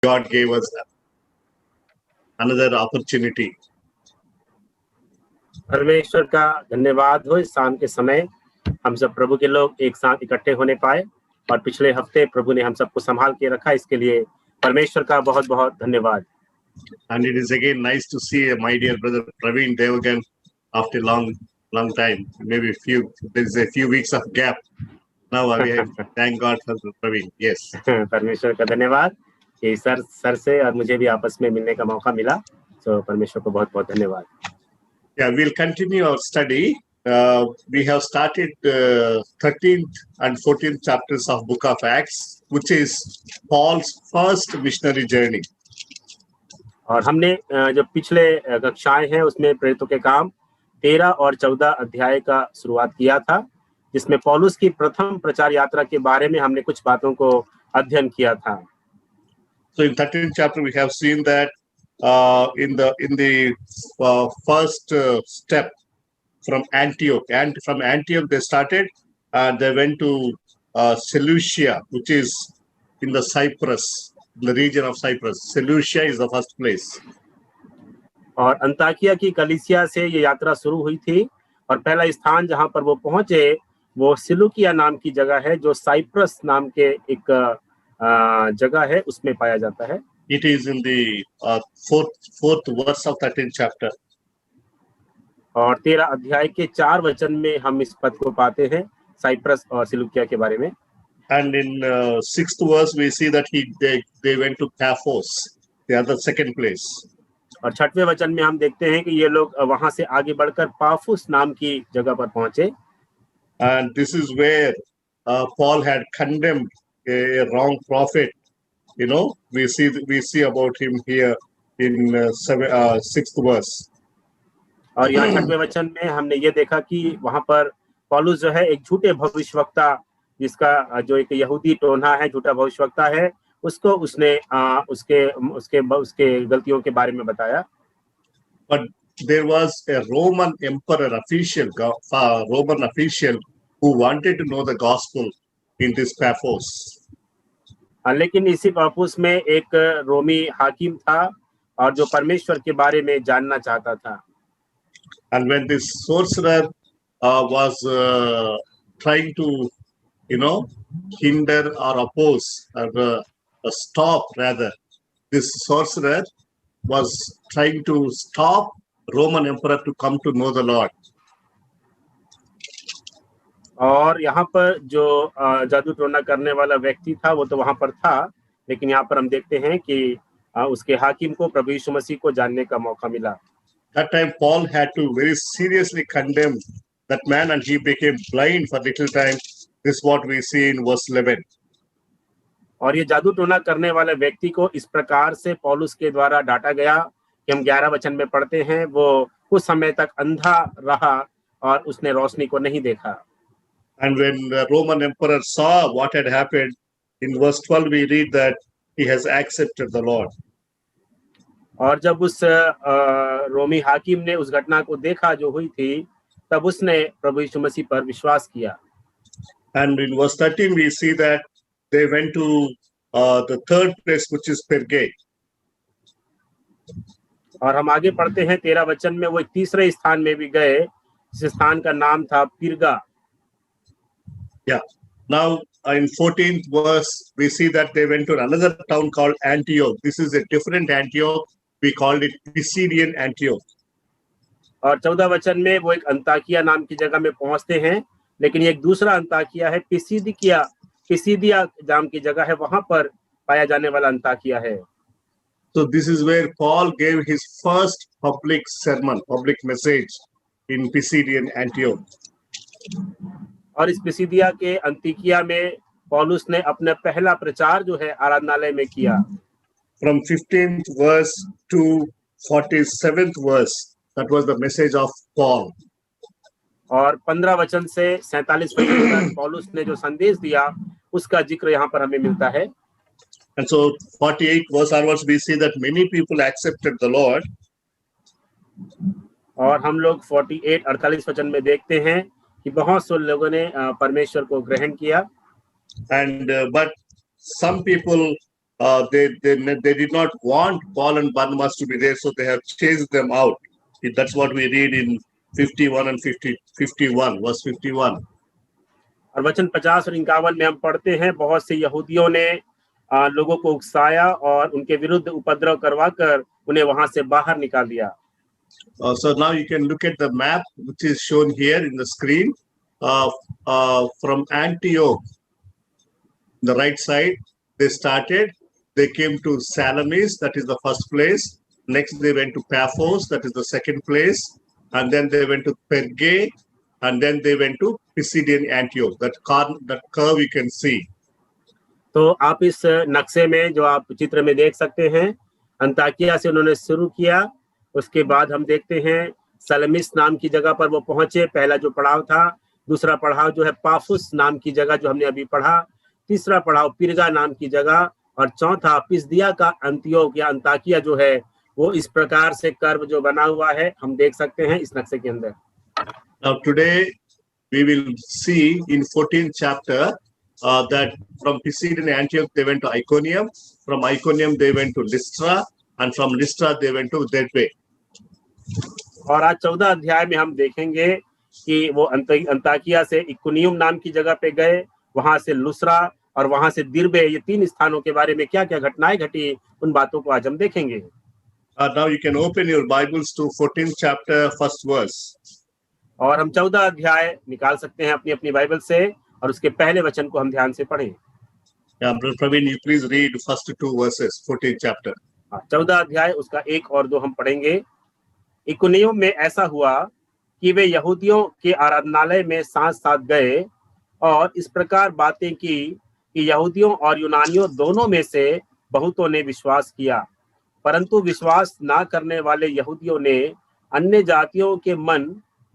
God gave us another opportunity. परमेश्वर का धन्यवाद हो, इस शाम के समय हम सब प्रभु के लोग एक साथ इकट्ठे होने पाए और पिछले हफ्ते प्रभु ने हम सबको संभाल के रखा, इसके लिए परमेश्वर का बहुत बहुत धन्यवाद। And it is again nice to see my dear brother Praveen Devagan after long time. Maybe there is a few weeks of gap. Now we have thank God for Praveen. Yes. परमेश्वर का धन्यवाद कि sir से और मुझे भी आपस में मिलने का मौका मिला, तो परमेश्वर को बहुत बहुत धन्यवाद। Yeah, we'll continue our study. We have started 13th and 14th chapters of Book of Acts, which is Paul's first missionary journey. और हमने जो पिछले कक्षाएं हैं उसमें प्रेरितों के काम 13 और 14 अध्याय का शुरुआत किया था, जिसमें पौलुस की प्रथम प्रचार यात्रा के बारे में हमने कुछ बातों को अध्ययन किया था। So in 13th chapter we have seen that in the first step from Antioch, and from Antioch they started and they went to Seleucia, which is in the Cyprus, in the region of Cyprus. Seleucia is the first place. और अंताकिया की कलीसिया से ये यात्रा शुरू हुई थी और पहला स्थान जहां पर वो पहुंचे वो सिलूकिया नाम की जगह है, जो साइप्रस नाम के एक जगह है, उसमें पाया जाता है। It is in the fourth verse of 13th chapter. और 13 अध्याय के 4 वचन में हम इस पद को पाते हैं, साइप्रस और सिलूकिया के बारे में। And in 6th verse we see that they went to Paphos, the other second place. और 6वें वचन में हम देखते हैं कि ये लोग वहां से आगे बढ़कर पाफुस नाम की जगह पर पहुंचे। And this is where Paul had condemned a wrong prophet. You know, we see about him here in 6th verse. और यहाँ 6वें वचन में हमने ये देखा कि वहां पर पौलुस जो है एक झूठे भविष्यवक्ता, जिसका जो एक यहूदी टोना है, झूठा भविष्यवक्ता है, उसको उसने उसके गलतियों के बारे में बताया। But there was a Roman official who wanted to know the gospel in this Paphos. लेकिन इसी पाफुस में एक रोमी हाकिम था और जो परमेश्वर के बारे में जानना चाहता था। And when this sorcerer was trying to, hinder or oppose or stop, rather, this sorcerer was trying to stop Roman emperor to come to know the Lord. और यहाँ पर जो जादू टोना करने वाला व्यक्ति था वो तो वहां पर था, लेकिन यहाँ पर हम देखते हैं कि उसके हाकिम को प्रभु यीशु मसीह को जानने का मौका मिला। That time Paul had to very seriously condemn that man and he became blind for little time. This is what we see in verse 11. और ये जादू टोना करने वाले व्यक्ति को इस प्रकार से पौलुस के द्वारा डांटा गया कि हम 11 वचन में पढ़ते हैं, वो कुछ समय तक अंधा रहा और उसने रोशनी को नहीं देखा। And when the Roman emperor saw what had happened, in verse 12 we read that he has accepted the Lord. और जब उस रोमी हाकिम ने उस घटना को देखा जो हुई थी, तब उसने प्रभु यीशु मसीह पर विश्वास किया। And in verse 13 we see that they went to the third place, which is Perge. और हम आगे पढ़ते हैं 13 वचन में वो एक तीसरे स्थान में भी गए, जिस स्थान का नाम था पिरगा। Yeah. Now in 14th verse we see that they went to another town called Antioch. This is a different Antioch. We called it Pisidian Antioch. और 14 वचन में वो एक अंताकिया नाम की जगह में पहुंचते हैं, लेकिन ये एक दूसरा अंताकिया है, पिसिदिया नाम की जगह है, वहां पर पाया जाने वाला अंताकिया है। So this is where Paul gave his first public message in Pisidian Antioch. और इस पिसिदिया के अंताकिया में पौलुस ने अपना पहला प्रचार जो है आराधनालय में किया। From 15th verse to 47th verse, that was the message of Paul. और 15 वचन से 47 वचन तक पौलुस ने जो संदेश दिया उसका जिक्र यहाँ पर हमें मिलता है। And so 48 verse onwards we see that many people accepted the Lord. और हम लोग 48 वचन में देखते हैं कि बहुत से लोगों ने परमेश्वर को ग्रहण किया। And but some people they did not want Paul and Barnabas to be there, so they have chased them out. That's what we read in 51 and 51, verse 51. और वचन 50 और 51 में हम पढ़ते हैं, बहुत से यहूदियों ने लोगों को उकसाया और उनके विरुद्ध उपद्रव करवाकर उन्हें वहां से बाहर निकाल दिया। So now you can look at the map which is shown here in the screen. From Antioch, the right side, they started. They came to Salamis, that is the first place. Next, they went to Paphos, that is the second place. And then they went to Perge, and then they went to Pisidian Antioch. That curve you can see. तो आप इस नक्शे में जो आप चित्र में देख सकते हैं, अंताकिया से उन्होंने शुरू किया। उसके बाद हम देखते हैं सलमिस नाम की जगह पर वो पहुंचे, पहला जो पड़ाव था। दूसरा पड़ाव जो है पाफुस नाम की जगह जो हमने अभी पढ़ा। तीसरा पड़ाव पिरगा नाम की जगह, और चौथा पिसदिया का अंत्योक या अंताकिया जो है वो इस प्रकार से कर्व जो बना हुआ है हम देख सकते हैं इस नक्शे के अंदर। Now today we will see in 14th chapter that from Pisidian Antioch they went to Iconium, from Iconium they went to Lystra, and from Lystra they went to Derbe. और आज 14 अध्याय में हम देखेंगे कि वो अंताकिया से इकोनियम नाम की जगह पे गए, वहां से लुस्रा और वहां से दिरबे, ये तीन स्थानों के बारे में क्या क्या घटनाएं घटी उन बातों को आज हम देखेंगे। Now you can open your Bibles to 14th chapter, first verse. और हम 14 अध्याय निकाल सकते हैं अपनी अपनी बाइबल से, और उसके पहले वचन को हम ध्यान से पढ़ें। Brother Praveen, you please read first two verses, 14th chapter. 14 अध्याय उसका 1 और 2 हम पढ़ेंगे। इकोनियम में ऐसा हुआ कि वे यहूदियों के आराधनालय में साथ साथ गए और इस प्रकार बातें की कि यहूदियों और यूनानियों दोनों में से बहुतों ने विश्वास किया, परंतु विश्वास ना करने वाले यहूदियों ने अन्य जातियों के मन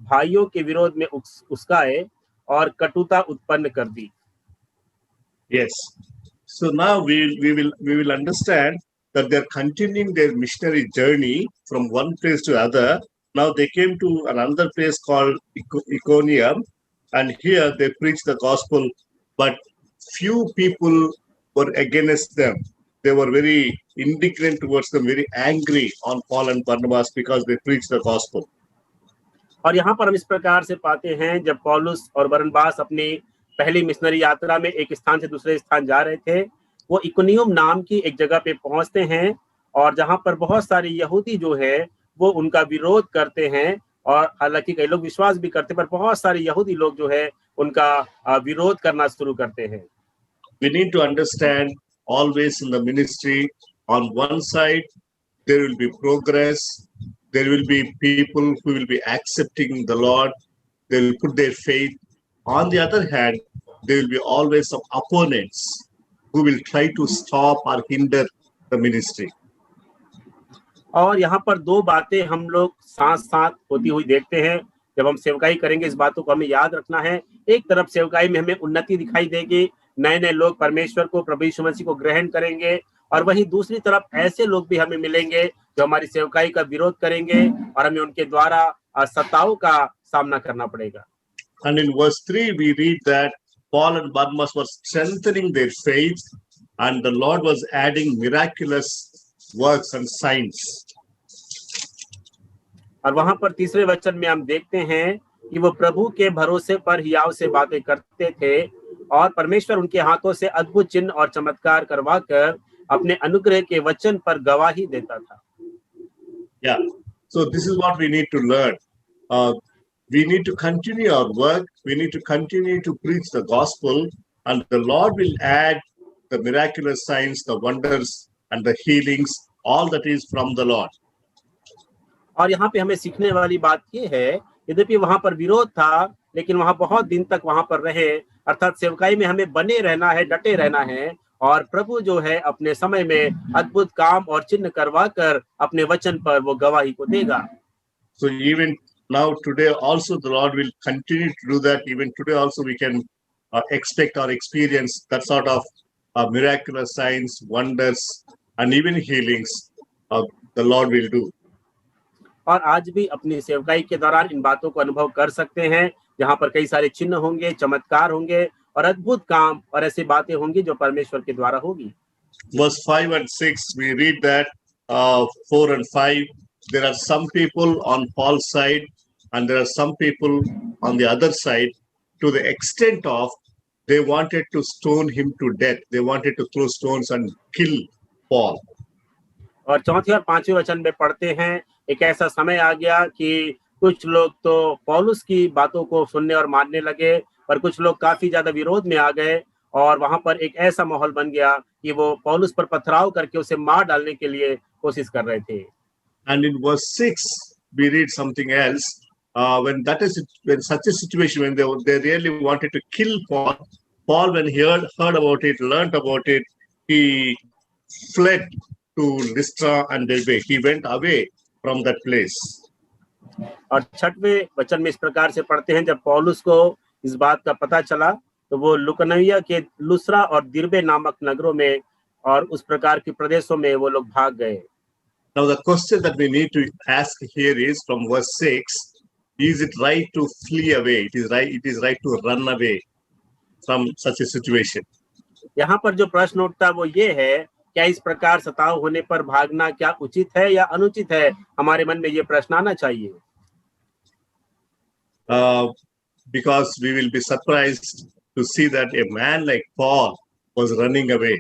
भाइयों के विरोध में उस्काए और कटुता उत्पन्न कर दी। Yes. So now we will understand that they're continuing their missionary journey from one place to other. Now they came to another place called Iconium, and here they preached the gospel, but few people were against them. They were very indignant towards them, very angry on Paul and Barnabas because they preached the gospel. और यहाँ पर हम इस प्रकार से पाते हैं, जब पौलुस और बरनबास अपनी पहली मिशनरी यात्रा में एक स्थान से दूसरे स्थान जा रहे थे, वो इकोनियम नाम की एक जगह पे पहुंचते हैं, और जहां पर बहुत सारे यहूदी जो है वो उनका विरोध करते हैं, और हालांकि कई लोग विश्वास भी करते, पर बहुत सारे यहूदी लोग जो है उनका विरोध करना शुरू करते हैं। We need to understand always in the ministry, on one side there will be progress, there will be people who will be accepting the Lord, they will put their faith. On the other hand, there will be always some opponents who will try to stop or hinder the ministry. और यहाँ पर दो बातें हम लोग साथ साथ होती हुई देखते हैं। जब हम सेवकाई करेंगे इस बातों को हमें याद रखना है। एक तरफ सेवकाई में हमें उन्नति दिखाई देगी, नए नए लोग परमेश्वर को, प्रभु यीशु मसीह को ग्रहण करेंगे, और वहीं दूसरी तरफ ऐसे लोग भी हमें मिलेंगे जो हमारी सेवकाई का विरोध करेंगे और हमें उनके द्वारा सताओं का सामना करना पड़ेगा। And in verse 3 we read that Paul and Barnabas were strengthening their faith, and the Lord was adding miraculous works and signs. और वहां पर तीसरे वचन में हम देखते हैं कि वो प्रभु के भरोसे पर हियाव से बातें करते थे, और परमेश्वर उनके हाथों से अद्भुत चिन्ह और चमत्कार करवाकर अपने अनुग्रह के वचन पर गवाही देता था। Yeah, so this is what we need to learn. We need to continue our work. We need to continue to preach the gospel, and the Lord will add the miraculous signs, the wonders, and the healings. All that is from the Lord. और यहाँ पे हमें सीखने वाली बात ये है, यद्यपि वहां पर विरोध था, लेकिन वहां बहुत दिन तक वहां पर रहे, अर्थात सेवकाई में हमें बने रहना है, डटे रहना है, और प्रभु जो है अपने समय में अद्भुत काम और चिन्ह करवाकर अपने वचन पर वो गवाही को देगा। So even now today also the Lord will continue to do that. Even today also we can expect or experience that sort of miraculous signs, wonders, and even healings the Lord will do. और आज भी अपनी सेवकाई के दौरान इन बातों को अनुभव कर सकते हैं, जहाँ पर कई सारे चिन्ह होंगे, चमत्कार होंगे और अद्भुत काम और ऐसी बातें होंगी जो परमेश्वर के द्वारा होगी। verse 5 and 6, we read that 4 and 5, there are some people on Paul's side and there are some people on the other side, to the extent of they wanted to stone him to death. They wanted to throw stones and kill Paul. और चौथे और पांचवें वचन में पढ़ते हैं, एक ऐसा समय आ गया कि कुछ लोग तो पौलुस की बातों को सुनने और मानने लगे, पर कुछ लोग काफी ज्यादा विरोध में आ गए और वहां पर एक ऐसा माहौल बन गया कि वो पौलुस पर पथराव करके उसे मार डालने के लिए कोशिश कर रहे थे। And in verse 6, we read something else. When such a situation, when they really wanted to kill Paul, Paul, when he heard about it, learned about it, he fled to Lystra and Derbe. He went away from that place. और छठवें वचन में इस प्रकार से पढ़ते हैं, जब पौलुस को इस बात का पता चला तो वो लुकनविया के लुस्रा और दिरबे नामक नगरों में और उस प्रकार के प्रदेशों में वो लोग भाग गए। Now the question that we need to ask here is from verse 6, is it right to flee away? It is right to run away from such a situation. यहाँ पर जो प्रश्न उठता है वो ये है, क्या इस प्रकार सताव होने पर भागना क्या उचित है या अनुचित है? हमारे मन में ये प्रश्न आना चाहिए। Because we will be surprised to see that a man like Paul was running away.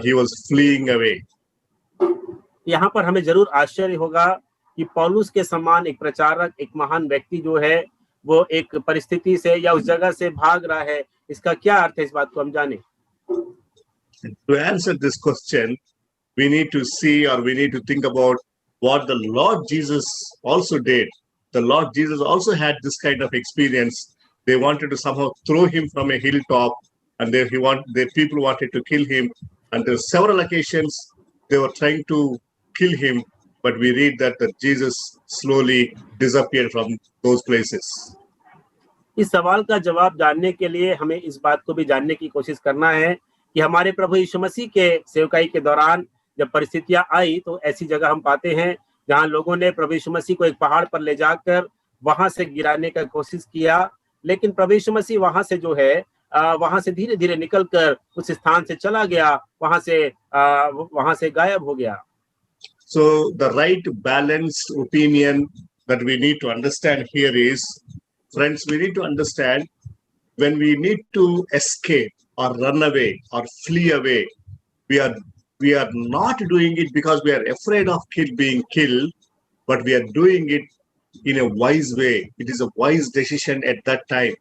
He was fleeing away. यहाँ पर हमें जरूर आश्चर्य होगा कि पौलुस के समान एक प्रचारक, एक महान व्यक्ति जो है वो एक परिस्थिति से या उस जगह से भाग रहा है। इसका क्या अर्थ है, इस बात को हम जाने। To answer this question, we need to see, or we need to think about what the Lord Jesus also did. The Lord Jesus also had this kind of experience. They wanted to somehow throw him from a hilltop, and the people wanted to kill him. And there were several occasions they were trying to kill him, but we read that Jesus slowly disappeared from those places. इस सवाल का जवाब जानने के लिए हमें इस बात को भी जानने की कोशिश करना है कि हमारे प्रभु यीशु मसीह के सेवकाई के दौरान जब परिस्थितियां आई तो ऐसी जगह हम पाते हैं जहां लोगों ने प्रभु यीशु मसीह को एक पहाड़ पर ले जाकर वहां से गिराने का कोशिश किया, लेकिन प्रभु यीशु मसीह वहां से जो है वहां से धीरे धीरे निकलकर उस स्थान से चला गया, वहां से गायब हो गया। So the right balanced opinion that we need to understand here is, friends, we need to understand when we need to escape or run away or flee away, we are not doing it because we are afraid of being killed, but we are doing it in a wise way. It is a wise decision at that time.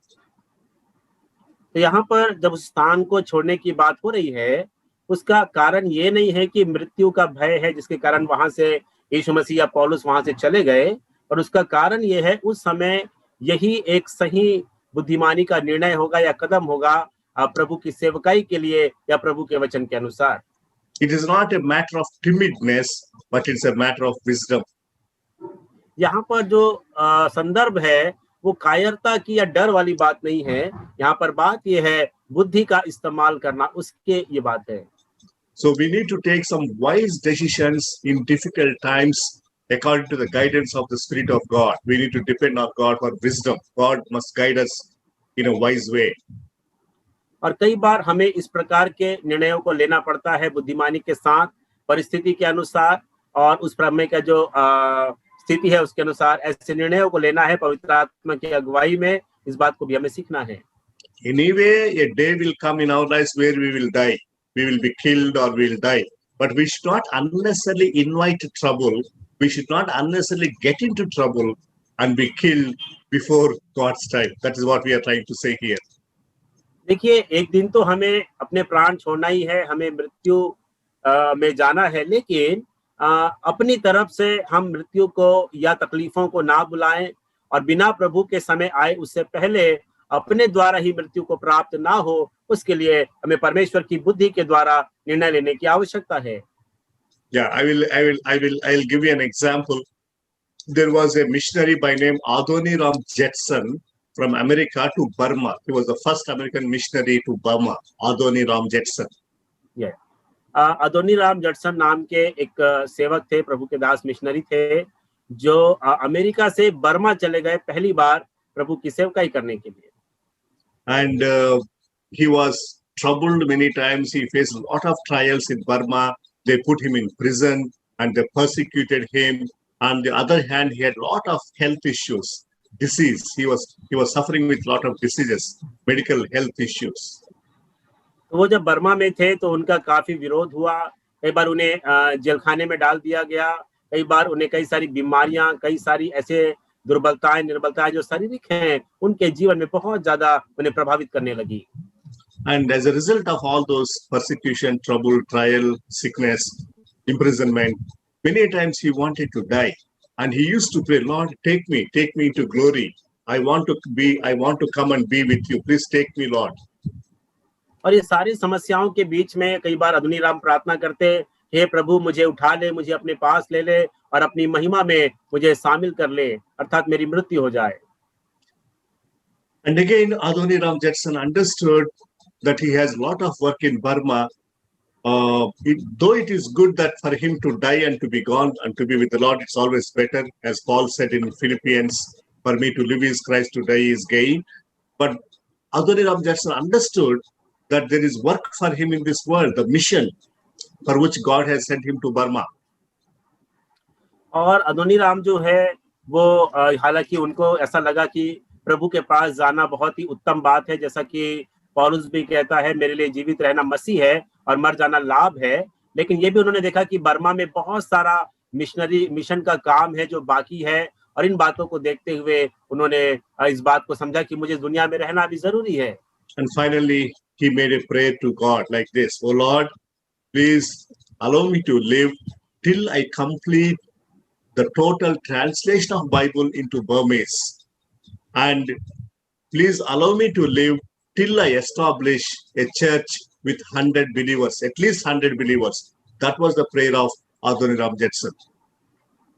तो यहाँ पर जब उस स्थान को छोड़ने की बात हो रही है, उसका कारण ये नहीं है कि मृत्यु का भय है जिसके कारण वहां से यीशु मसीह या पौलुस वहां से चले गए, और उसका कारण ये है उस समय यही एक सही बुद्धिमानी का निर्णय होगा या कदम होगा प्रभु की सेवकाई के लिए या प्रभु के वचन के अनुसार। It is not a matter of timidness, but it's a matter of wisdom. यहाँ पर जो संदर्भ है वो कायरता की या डर वाली बात नहीं है, यहाँ पर बात ये है बुद्धि का इस्तेमाल करना, उसके ये बात है। So we need to take some wise decisions in difficult times according to the guidance of the Spirit of God. We need to depend on God for wisdom. God must guide us in a wise way. और कई बार हमें इस प्रकार के निर्णयों को लेना पड़ता है बुद्धिमानी के साथ, परिस्थिति के अनुसार और उस समय का जो स्थिति है उसके अनुसार ऐसे निर्णयों को लेना है पवित्र आत्मा की अगुवाई में। इस बात को भी हमें सीखना है। Anyway, a day will come in our lives where we will die. We will be killed or we will die. But we should not unnecessarily invite trouble. We should not unnecessarily get into trouble and be killed before God's time. That is what we are trying to say here. देखिए, एक दिन तो हमें अपने प्राण छोड़ना ही है, हमें मृत्यु में जाना है, लेकिन अपनी तरफ से हम मृत्यु को या तकलीफों को ना बुलाएं और बिना प्रभु के समय आए उससे पहले अपने द्वारा ही मृत्यु को प्राप्त ना हो, उसके लिए हमें परमेश्वर की बुद्धि के द्वारा निर्णय लेने की आवश्यकता है। Yeah, I'll give you an example. There was a missionary by name Adoniram Judson from America to Burma. He was the first American missionary to Burma, Adoniram Judson. Yeah. Adoniram Judson नाम के एक सेवक थे, प्रभु के दास missionary थे, जो America से Burma चले गए पहली बार प्रभु की सेवकाई करने के लिए। And he was troubled many times. He faced a lot of trials in Burma. They put him in prison and they persecuted him. On the other hand, he had a lot of health issues, disease. He was suffering with a lot of diseases, medical health issues. तो वो जब Burma में थे तो उनका काफी विरोध हुआ। कई बार उन्हें जेलखाने में डाल दिया गया। कई बार उन्हें कई सारी बीमारियां, कई सारी ऐसे दुर्बलताएं, निर्बलताएं जो शारीरिक हैं, उनके जीवन में बहुत ज्यादा उन्हें प्रभावित करने लगी। And as a result of all those persecution, trouble, trial, sickness, imprisonment, many times he wanted to die. And he used to pray, Lord, take me into glory. I want to come and be with you. Please take me, Lord. और ये सारी समस्याओं के बीच में कई बार Adoniram प्रार्थना करते, हे प्रभु मुझे उठा ले, मुझे अपने पास ले ले और अपनी महिमा में मुझे शामिल कर ले, अर्थात मेरी मृत्यु हो जाए। And again, Adoniram Judson understood that he has a lot of work in Burma. Though it is good that for him to die and to be gone and to be with the Lord, it's always better. As Paul said in Philippians, for me to live is Christ, to die is gain. But Adoniram Judson understood that there is work for him in this world, the mission for which God has sent him to Burma. और Adoniram जो है वो हालांकि उनको ऐसा लगा कि प्रभु के पास जाना बहुत ही उत्तम बात है, जैसा कि पौलुस भी कहता है, मेरे लिए जीवित रहना मसीह है और मर जाना लाभ है। लेकिन ये भी उन्होंने देखा कि बर्मा में बहुत सारा मिशन का काम है जो बाकी है, और इन बातों को देखते हुए उन्होंने इस बात को समझा कि मुझे दुनिया में रहना भी जरूरी है। And finally, he made a prayer to God like this: Oh Lord, please allow me to live till I complete the total translation of Bible into Burmese. And please allow me to live till I establish a church with 100 believers, at least 100 believers. That was the prayer of Adoniram Judson.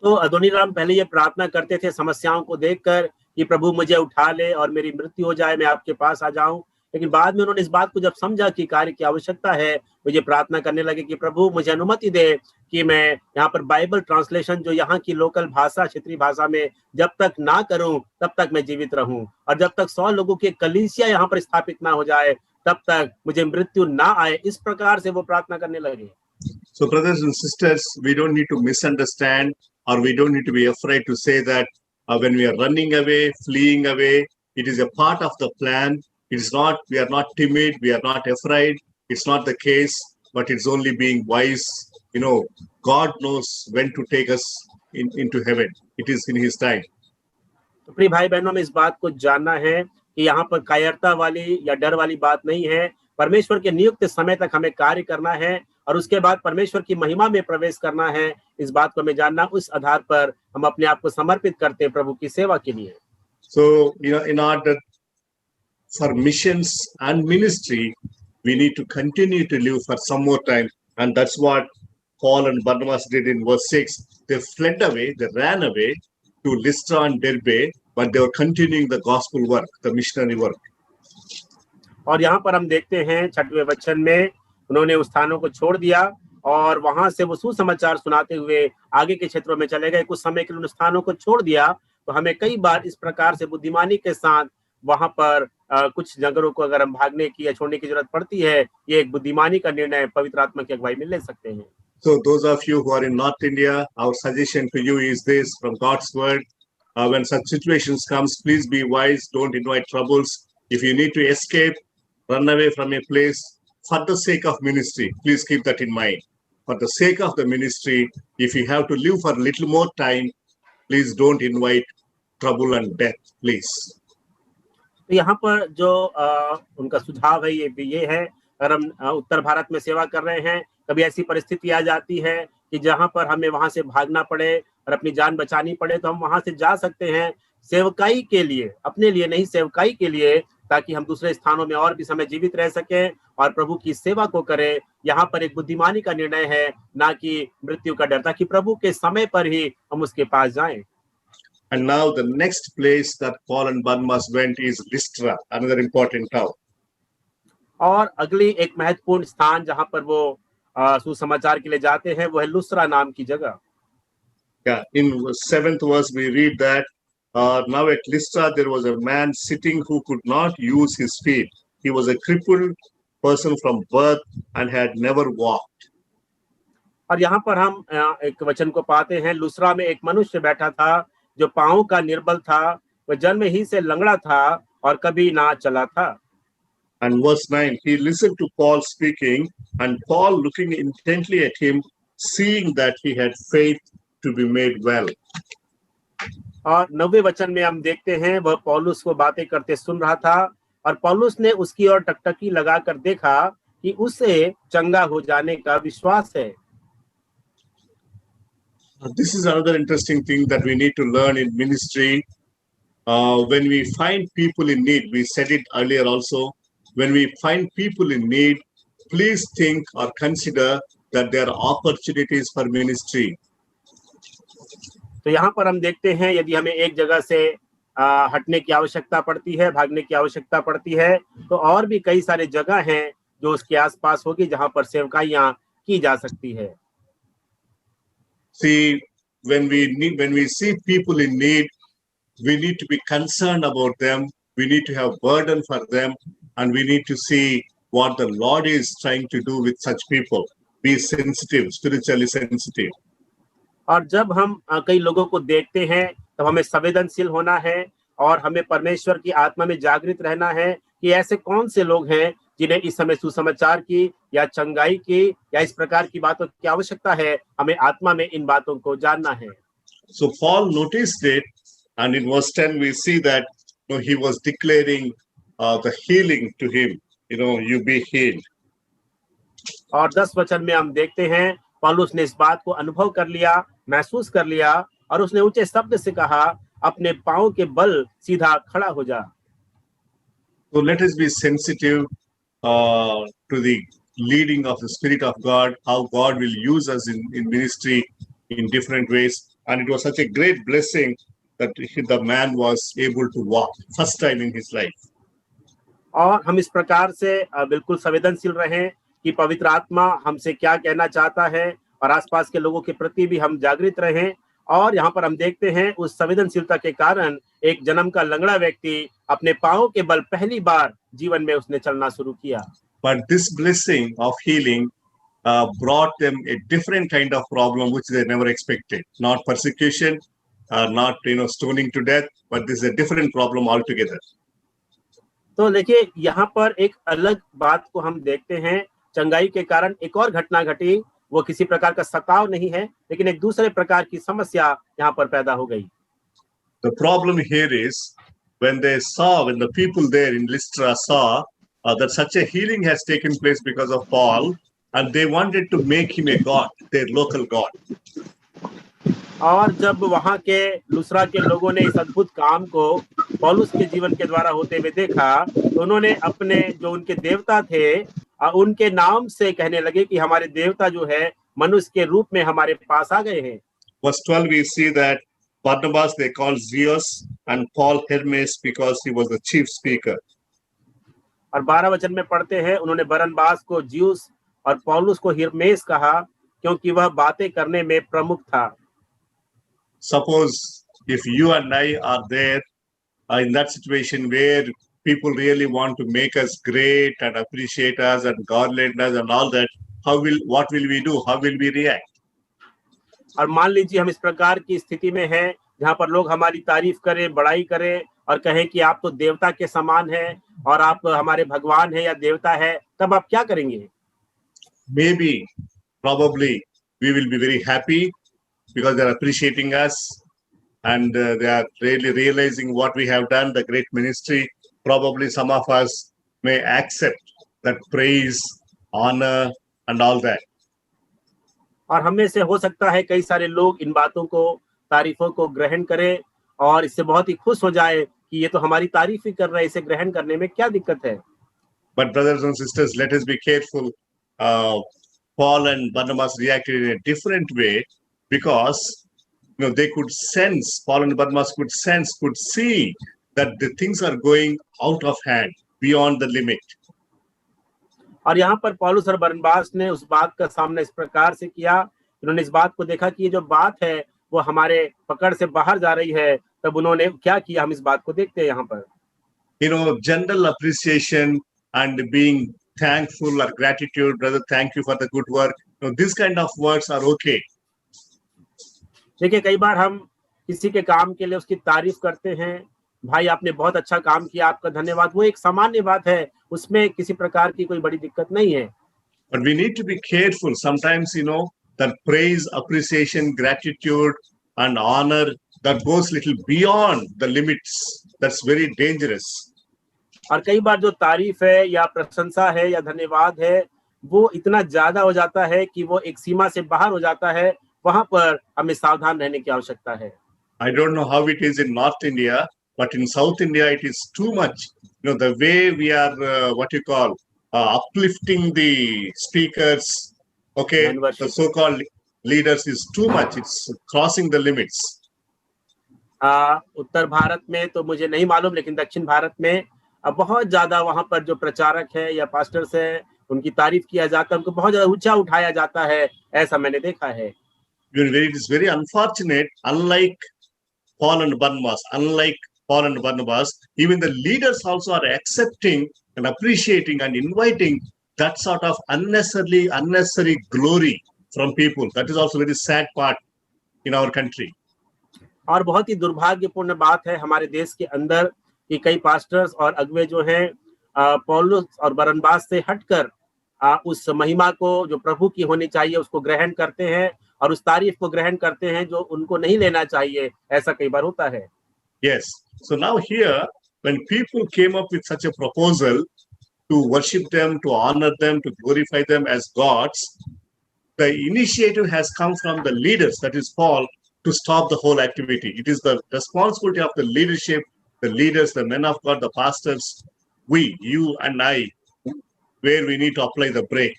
तो Adoniram पहले ये प्रार्थना करते थे समस्याओं को देखकर कि प्रभु मुझे उठा ले और मेरी मृत्यु हो जाए, मैं आपके पास आ जाऊं। लेकिन बाद में उन्होंने इस बात को जब समझा कि कार्य की आवश्यकता है, वो ये प्रार्थना करने लगे कि प्रभु मुझे अनुमति दे कि मैं यहाँ पर बाइबल ट्रांसलेशन जो यहाँ की लोकल भाषा, क्षेत्रीय भाषा में जब तक ना करूं तब तक मैं जीवित रहूं, और जब तक 100 लोगों की कलीसिया यहाँ पर स्थापित ना हो जाए तब तक मुझे मृत्यु ना आए। इस प्रकार से वो प्रार्थना करने लगे। So brothers and sisters, we don't need to misunderstand, or we don't need to be afraid to say that when we are running away, fleeing away, it is a part of the plan. It is not, we are not timid, we are not afraid. It's not the case, but it's only being wise. You know, God knows when to take us into heaven. It is in His time. तो प्रिय भाई बहनों में इस बात को जानना है कि यहाँ पर कायरता वाली या डर वाली बात नहीं है। परमेश्वर के नियुक्त समय तक हमें कार्य करना है और उसके बाद परमेश्वर की महिमा में प्रवेश करना है। इस बात को हमें जानना, उस आधार पर हम अपने आप को समर्पित करते हैं प्रभु की सेवा के लिए। So, in order for missions and ministry, we need to continue to live for some more time. And that's what Paul and Barnabas did in verse 6. They fled away, they ran away to Lystra and Derbe, but they were continuing the gospel work, the missionary work. और यहाँ पर हम देखते हैं 6वें वचन में उन्होंने उस स्थानों को छोड़ दिया और वहां से वो सुसमाचार सुनाते हुए आगे के क्षेत्रों में चले गए। कुछ समय के लिए उन स्थानों को छोड़ दिया। तो हमें कई बार इस प्रकार से बुद्धिमानी के साथ वहां पर कुछ जगहों को अगर हम भागने की या छोड़ने की जरूरत पड़ती है, ये एक बुद्धिमानी का निर्णय पवित्र आत्मा की अगुवाई में ले सकते हैं। So those of you who are in North India, our suggestion to you is this from God's word. When such situations comes, please be wise. Don't invite troubles. If you need to escape, run away from a place for the sake of ministry. Please keep that in mind. For the sake of the ministry, if you have to live for a little more time, please don't invite trouble and death, please. तो यहाँ पर जो उनका सुझाव है ये है, अगर हम उत्तर भारत में सेवा कर रहे हैं, कभी ऐसी परिस्थिति आ जाती है कि जहाँ पर हमें वहां से भागना पड़े और अपनी जान बचानी पड़े, तो हम वहां से जा सकते हैं सेवकाई के लिए, अपने लिए नहीं, सेवकाई के लिए, ताकि हम दूसरे स्थानों में और भी समय जीवित रह सकें और प्रभु की सेवा को करें। यहाँ पर एक बुद्धिमानी का निर्णय है, ना कि मृत्यु का डर, ताकि प्रभु के समय पर ही हम उसके पास जाएं। And now the next place that Paul and Barnabas went is Lystra, another important town. और अगली एक महत्वपूर्ण स्थान जहां पर वो सुसमाचार के लिए जाते हैं वो है लुस्त्रा नाम की जगह। Yeah, in 7th verse we read that now at Lystra there was a man sitting who could not use his feet. He was a cripple person from birth and had never walked. और यहाँ पर हम एक वचन को पाते हैं, लुस्रा में एक मनुष्य बैठा था जो पांव का निर्बल था, वह जन्म ही से लंगड़ा था और कभी ना चला था। And verse 9, he listened to Paul speaking, and Paul looking intently at him, seeing that he had faith to be made well. और 9वें वचन में हम देखते हैं वह पौलुस को बातें करते सुन रहा था और पौलुस ने उसकी ओर टकटकी लगाकर देखा कि उसे चंगा हो जाने का विश्वास है। This is another interesting thing that we need to learn in ministry. When we find people in need, we said it earlier also, when we find people in need, please think or consider that there are opportunities for ministry. तो यहाँ पर हम देखते हैं यदि हमें एक जगह से हटने की आवश्यकता पड़ती है, भागने की आवश्यकता पड़ती है, तो और भी कई सारे जगह हैं जो उसके आसपास होगी जहाँ पर सेवकाइयाँ की जा सकती है। See, when we see people in need, we need to be concerned about them. We need to have burden for them, and we need to see what the Lord is trying to do with such people. Be sensitive, spiritually sensitive. और जब हम कई लोगों को देखते हैं तब हमें संवेदनशील होना है और हमें परमेश्वर की आत्मा में जागृत रहना है कि ऐसे कौन से लोग हैं जिन्हें इस समय सुसमाचार की या चंगाई की या इस प्रकार की बातों की आवश्यकता है। हमें आत्मा में इन बातों को जानना है। So Paul noticed it, and in verse 10 we see that he was declaring the healing to him. You be healed. और 10 वचन में हम देखते हैं पौलुस ने इस बात को अनुभव कर लिया, महसूस कर लिया और उसने ऊंचे शब्द से कहा, अपने पांव के बल सीधा खड़ा हो जा। So let us be sensitive to the leading of the Spirit of God, how God will use us in ministry in different ways. And it was such a great blessing that the man was able to walk first time in his life. और हम इस प्रकार से बिल्कुल संवेदनशील रहें कि पवित्र आत्मा हमसे क्या कहना चाहता है और आसपास के लोगों के प्रति भी हम जागृत रहें। और यहाँ पर हम देखते हैं उस संवेदनशीलता के कारण एक जन्म का लंगड़ा व्यक्ति अपने पांव के बल पहली बार जीवन में उसने चलना शुरू किया। But this blessing of healing brought them a different kind of problem which they never expected. Not persecution, not stoning to death, but this is a different problem altogether. तो देखिए यहाँ पर एक अलग बात को हम देखते हैं, चंगाई के कारण एक और घटना घटी। वो किसी प्रकार का सताव नहीं है, लेकिन एक दूसरे प्रकार की समस्या यहाँ पर पैदा हो गई। The problem here is when the people there in Lystra saw that such a healing has taken place because of Paul, and they wanted to make him a god, their local god. और जब वहां के लुस्रा के लोगों ने इस अद्भुत काम को पौलुस के जीवन के द्वारा होते हुए देखा, तो उन्होंने अपने जो उनके देवता थे उनके नाम से कहने लगे कि हमारे देवता जो है मनुष्य के रूप में हमारे पास आ गए हैं। Verse 12 we see that Barnabas they called Zeus and Paul Hermes because he was the chief speaker. और 12 वचन में पढ़ते हैं उन्होंने बरनबास को ज्यूस और पौलुस को हिरमेस कहा क्योंकि वह बातें करने में प्रमुख था। Suppose if you and I are there in that situation where people really want to make us great and appreciate us and garland us and all that, what will we do? How will we react? और मान लीजिए हम इस प्रकार की स्थिति में हैं जहां पर लोग हमारी तारीफ करें, बड़ाई करें और कहें कि आप तो देवता के समान हैं और आप हमारे भगवान हैं या देवता है, तब आप क्या करेंगे? Maybe, probably, we will be very happy because they are appreciating us and they are really realizing what we have done, the great ministry. Probably some of us may accept that praise, honor, and all that. और हमें से हो सकता है कई सारे लोग इन बातों को, तारीफों को ग्रहण करें और इससे बहुत ही खुश हो जाए कि ये तो हमारी तारीफ ही कर रहे हैं, इसे ग्रहण करने में क्या दिक्कत है? But brothers and sisters, let us be careful. Paul and Barnabas reacted in a different way because they could sense, Paul and Barnabas could see that the things are going out of hand, beyond the limit. और यहाँ पर पौलुस और बरनबास ने उस बात का सामना इस प्रकार से किया, उन्होंने इस बात को देखा कि ये जो बात है वो हमारे पकड़ से बाहर जा रही है, तब उन्होंने क्या किया हम इस बात को देखते हैं यहाँ पर। General appreciation and being thankful or gratitude, brother, thank you for the good work. This kind of words are okay. देखिए, कई बार हम किसी के काम के लिए उसकी तारीफ करते हैं, भाई आपने बहुत अच्छा काम किया, आपका धन्यवाद, वो एक सामान्य बात है, उसमें किसी प्रकार की कोई बड़ी दिक्कत नहीं है। But we need to be careful. Sometimes, that praise, appreciation, gratitude, and honor, that goes little beyond the limits. That's very dangerous. और कई बार जो तारीफ है या प्रशंसा है या धन्यवाद है, वो इतना ज्यादा हो जाता है कि वो एक सीमा से बाहर हो जाता है, वहां पर हमें सावधान रहने की आवश्यकता है। I don't know how it is in North India, but in South India, it is too much. The way we are, uplifting the speakers, okay, Man worship. the so-called leaders is too much. It's crossing the limits. उत्तर भारत में तो मुझे नहीं मालूम, लेकिन दक्षिण भारत में बहुत ज्यादा वहां पर जो प्रचारक है या पास्टर्स है, उनकी तारीफ किया जाता है, उनको बहुत ज्यादा ऊंचा उठाया जाता है, ऐसा मैंने देखा है। It is very unfortunate. Unlike Paul and Barnabas, even the leaders also are accepting and appreciating and inviting that sort of unnecessary glory from people. That is also very sad part in our country. और बहुत ही दुर्भाग्यपूर्ण बात है हमारे देश के अंदर कि कई पास्टर्स और अगुवे जो हैं, पौलुस और बरनबास से हटकर उस महिमा को जो प्रभु की होनी चाहिए उसको ग्रहण करते हैं और उस तारीफ को ग्रहण करते हैं जो उनको नहीं लेना चाहिए। ऐसा कई बार होता है। Yes. So now here, when people came up with such a proposal to worship them, to honor them, to glorify them as gods, the initiative has come from the leaders, that is Paul, to stop the whole activity. It is the responsibility of the leadership, the leaders, the men of God, the pastors, we, you and I, where we need to apply the brake.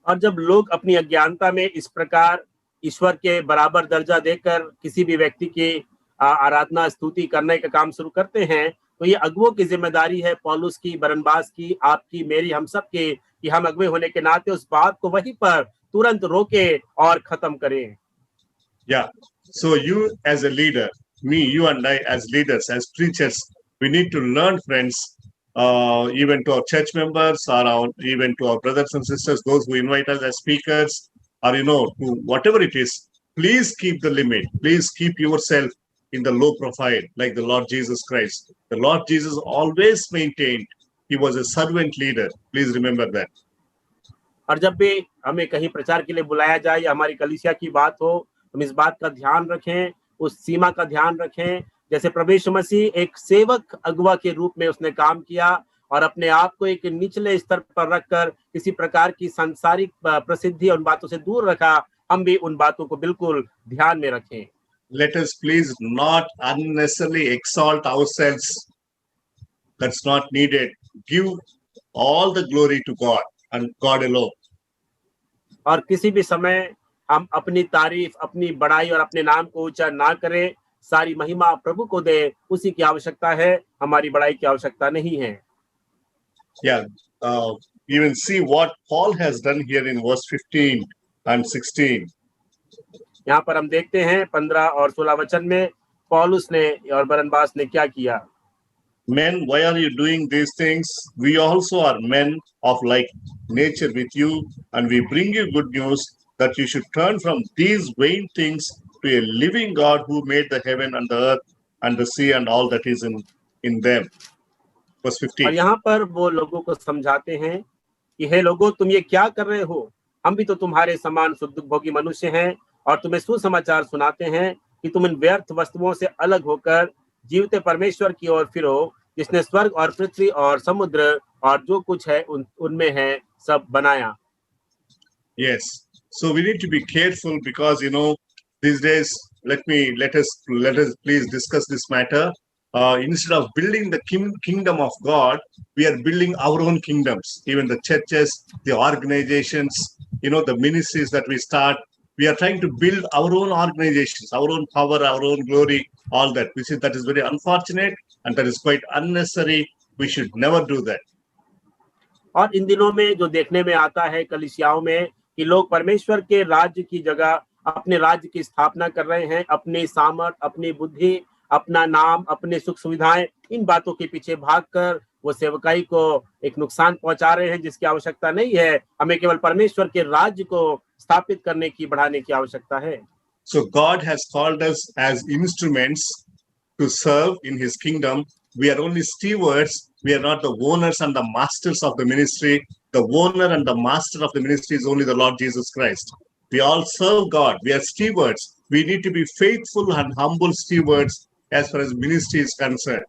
और जब लोग अपनी अज्ञानता में इस प्रकार ईश्वर के बराबर दर्जा देकर किसी भी व्यक्ति की आराधना स्तुति करने का काम शुरू करते हैं, तो ये अगुवों की जिम्मेदारी है, पौलुस की, बरनबास की, आपकी, मेरी, हम सब की, कि हम अगुवे होने के नाते उस बात को वहीं पर तुरंत रोके और खत्म करें। Yeah. So you as a leader, me, you and I as leaders, as preachers, we need to learn, friends, even to our church members or even to our brothers and sisters, those who invite us as speakers, or to whatever it is, please keep the limit. Please keep yourself in the low profile, like the Lord Jesus Christ. The Lord Jesus always maintained he was a servant leader. Please remember that. और जब भी हमें कहीं प्रचार के लिए बुलाया जाए या हमारी कलीसिया की बात हो, हम इस बात का ध्यान रखें, उस सीमा का ध्यान रखें, जैसे प्रभु यीशु मसीह एक सेवक अगुवा के रूप में उसने काम किया और अपने आप को एक निचले स्तर पर रखकर किसी प्रकार की सांसारिक प्रसिद्धि और उन बातों से दूर रखा, हम भी उन बातों को बिल्कुल ध्यान में रखें। Let us please not unnecessarily exalt ourselves. That's not needed. Give all the glory to God and God alone. और किसी भी समय हम अपनी तारीफ, अपनी बड़ाई और अपने नाम को ऊंचा ना करें, सारी महिमा प्रभु को दे, उसी की आवश्यकता है, हमारी बड़ाई की आवश्यकता नहीं है। Yeah, even see what Paul has done here in verse 15 and 16. यहाँ पर हम देखते हैं 15 और 16 वचन में पौलुस ने और बरनबास ने क्या किया। Men, why are you doing these things? We also are men of like nature with you, and we bring you good news that you should turn from these vain things to a living God who made the heaven and the earth and the sea and all that is in them. Verse 15. और यहाँ पर वो लोगों को समझाते हैं कि हे लोगों, तुम ये क्या कर रहे हो? हम भी तो तुम्हारे समान शुद्ध भोगी मनुष्य हैं और तुम्हें सुसमाचार सुनाते हैं कि तुम इन व्यर्थ वस्तुओं से अलग होकर जीवते परमेश्वर की ओर फिरो, जिसने स्वर्ग और पृथ्वी और समुद्र और जो कुछ है उनमें है सब बनाया। Yes. So we need to be careful because these days let us please discuss this matter. Instead of building the kingdom of God, we are building our own kingdoms. Even the churches, the organizations, the ministries that we start, we are trying to build our own organizations, our own power, our own glory, all that. That is very unfortunate and that is quite unnecessary. We should never do that. और इन दिनों में जो देखने में आता है कलीसियाओं में कि लोग परमेश्वर के राज्य की जगह अपने राज्य की स्थापना कर रहे हैं, अपनी सामर्थ, अपनी बुद्धि, अपना नाम, अपने सुख सुविधाएं, इन बातों के पीछे भागकर वो सेवकाई को एक नुकसान पहुंचा रहे हैं जिसकी आवश्यकता नहीं है। हमें केवल परमेश्वर के राज्य को स्थापित करने की, बढ़ाने की आवश्यकता है। So God has called us as instruments to serve in his kingdom. We are only stewards. We are not the owners and the masters of the ministry. The owner and the master of the ministry is only the Lord Jesus Christ. We all serve God. We are stewards. We need to be faithful and humble stewards as far as ministry is concerned.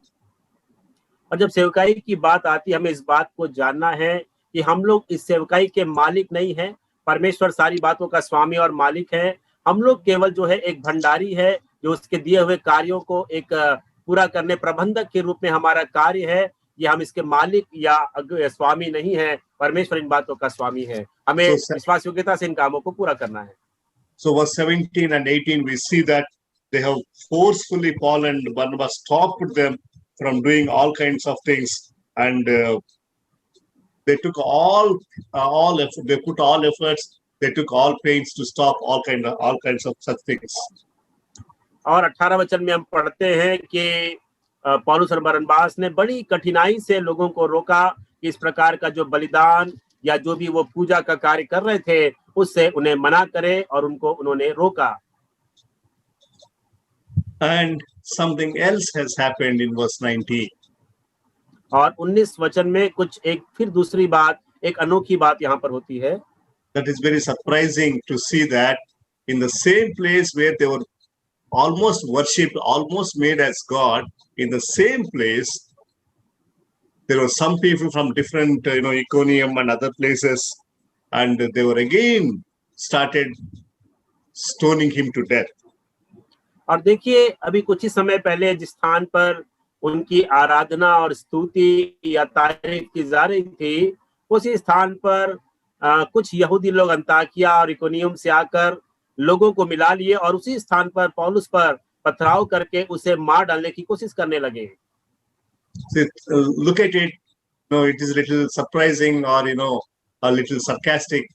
और जब सेवकाई की बात आती है, हमें इस बात को जानना है कि हम लोग इस सेवकाई के मालिक नहीं हैं। परमेश्वर सारी बातों का स्वामी और मालिक है। हम लोग केवल जो है एक भंडारी है, जो उसके दिए हुए कार्यों को एक पूरा करने, प्रबंधक के रूप में हमारा कार्य है। ये हम इसके मालिक या स्वामी नहीं है। परमेश्वर इन बातों का स्वामी है। हमें विश्वास योग्यता से इन कामों को पूरा करना है। So verse 17 and 18 we see that they have forcefully Paul and Barnabas stopped them from doing all kinds of things, and they took all effort, they put all efforts, they took all pains to stop all kinds of such things. और 18 वचन में हम पढ़ते हैं कि पौलुस और बरनबास ने बड़ी कठिनाई से लोगों को रोका कि इस प्रकार का जो बलिदान या जो भी वो पूजा का कार्य कर रहे थे उससे उन्हें मना करे, और उन्होंने रोका। And something else has happened in verse 19. और 19 वचन में एक फिर दूसरी बात, एक अनोखी बात यहाँ पर होती है। That is very surprising to see that in the same place where they were almost worshipped, almost made as God, in the same place, there were some people from different, Iconium and other places, and they were again started stoning him to death. और देखिए, अभी कुछ ही समय पहले जिस स्थान पर उनकी आराधना और स्तुति या तारीफ की जा रही थी, उसी स्थान पर कुछ यहूदी लोग अंताकिया और इकोनियम से आकर लोगों को मिला लिए और उसी स्थान पर पौलुस पर पथराव करके उसे मार डालने की कोशिश करने लगे। Look at it. It is a little surprising or a little sarcastic.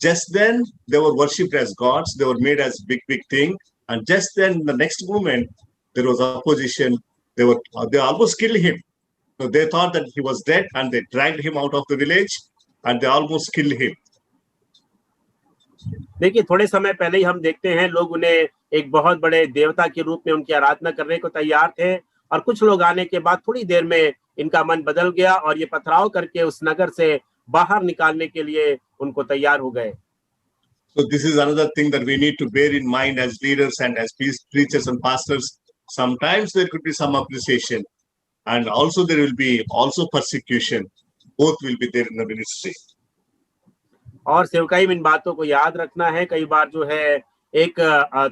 Just then they were worshipped as gods. They were made as big thing, and just then the next moment there was opposition. They almost killed him. So they thought that he was dead, and they dragged him out of the village, and they almost killed him. देखिए, थोड़े समय पहले ही हम देखते हैं लोग उन्हें एक बहुत बड़े देवता के रूप में उनकी आराधना करने को तैयार थे, और कुछ लोग आने के बाद थोड़ी देर में इनका मन बदल गया और ये पथराव करके उस नगर से बाहर निकालने के लिए उनको तैयार हो गए। So this is another thing that we need to bear in mind as leaders and as preachers and pastors. Sometimes there could be some appreciation, and also there will be also persecution. Both will be there in the ministry. और सेवकाई में इन बातों को याद रखना है। कई बार जो है एक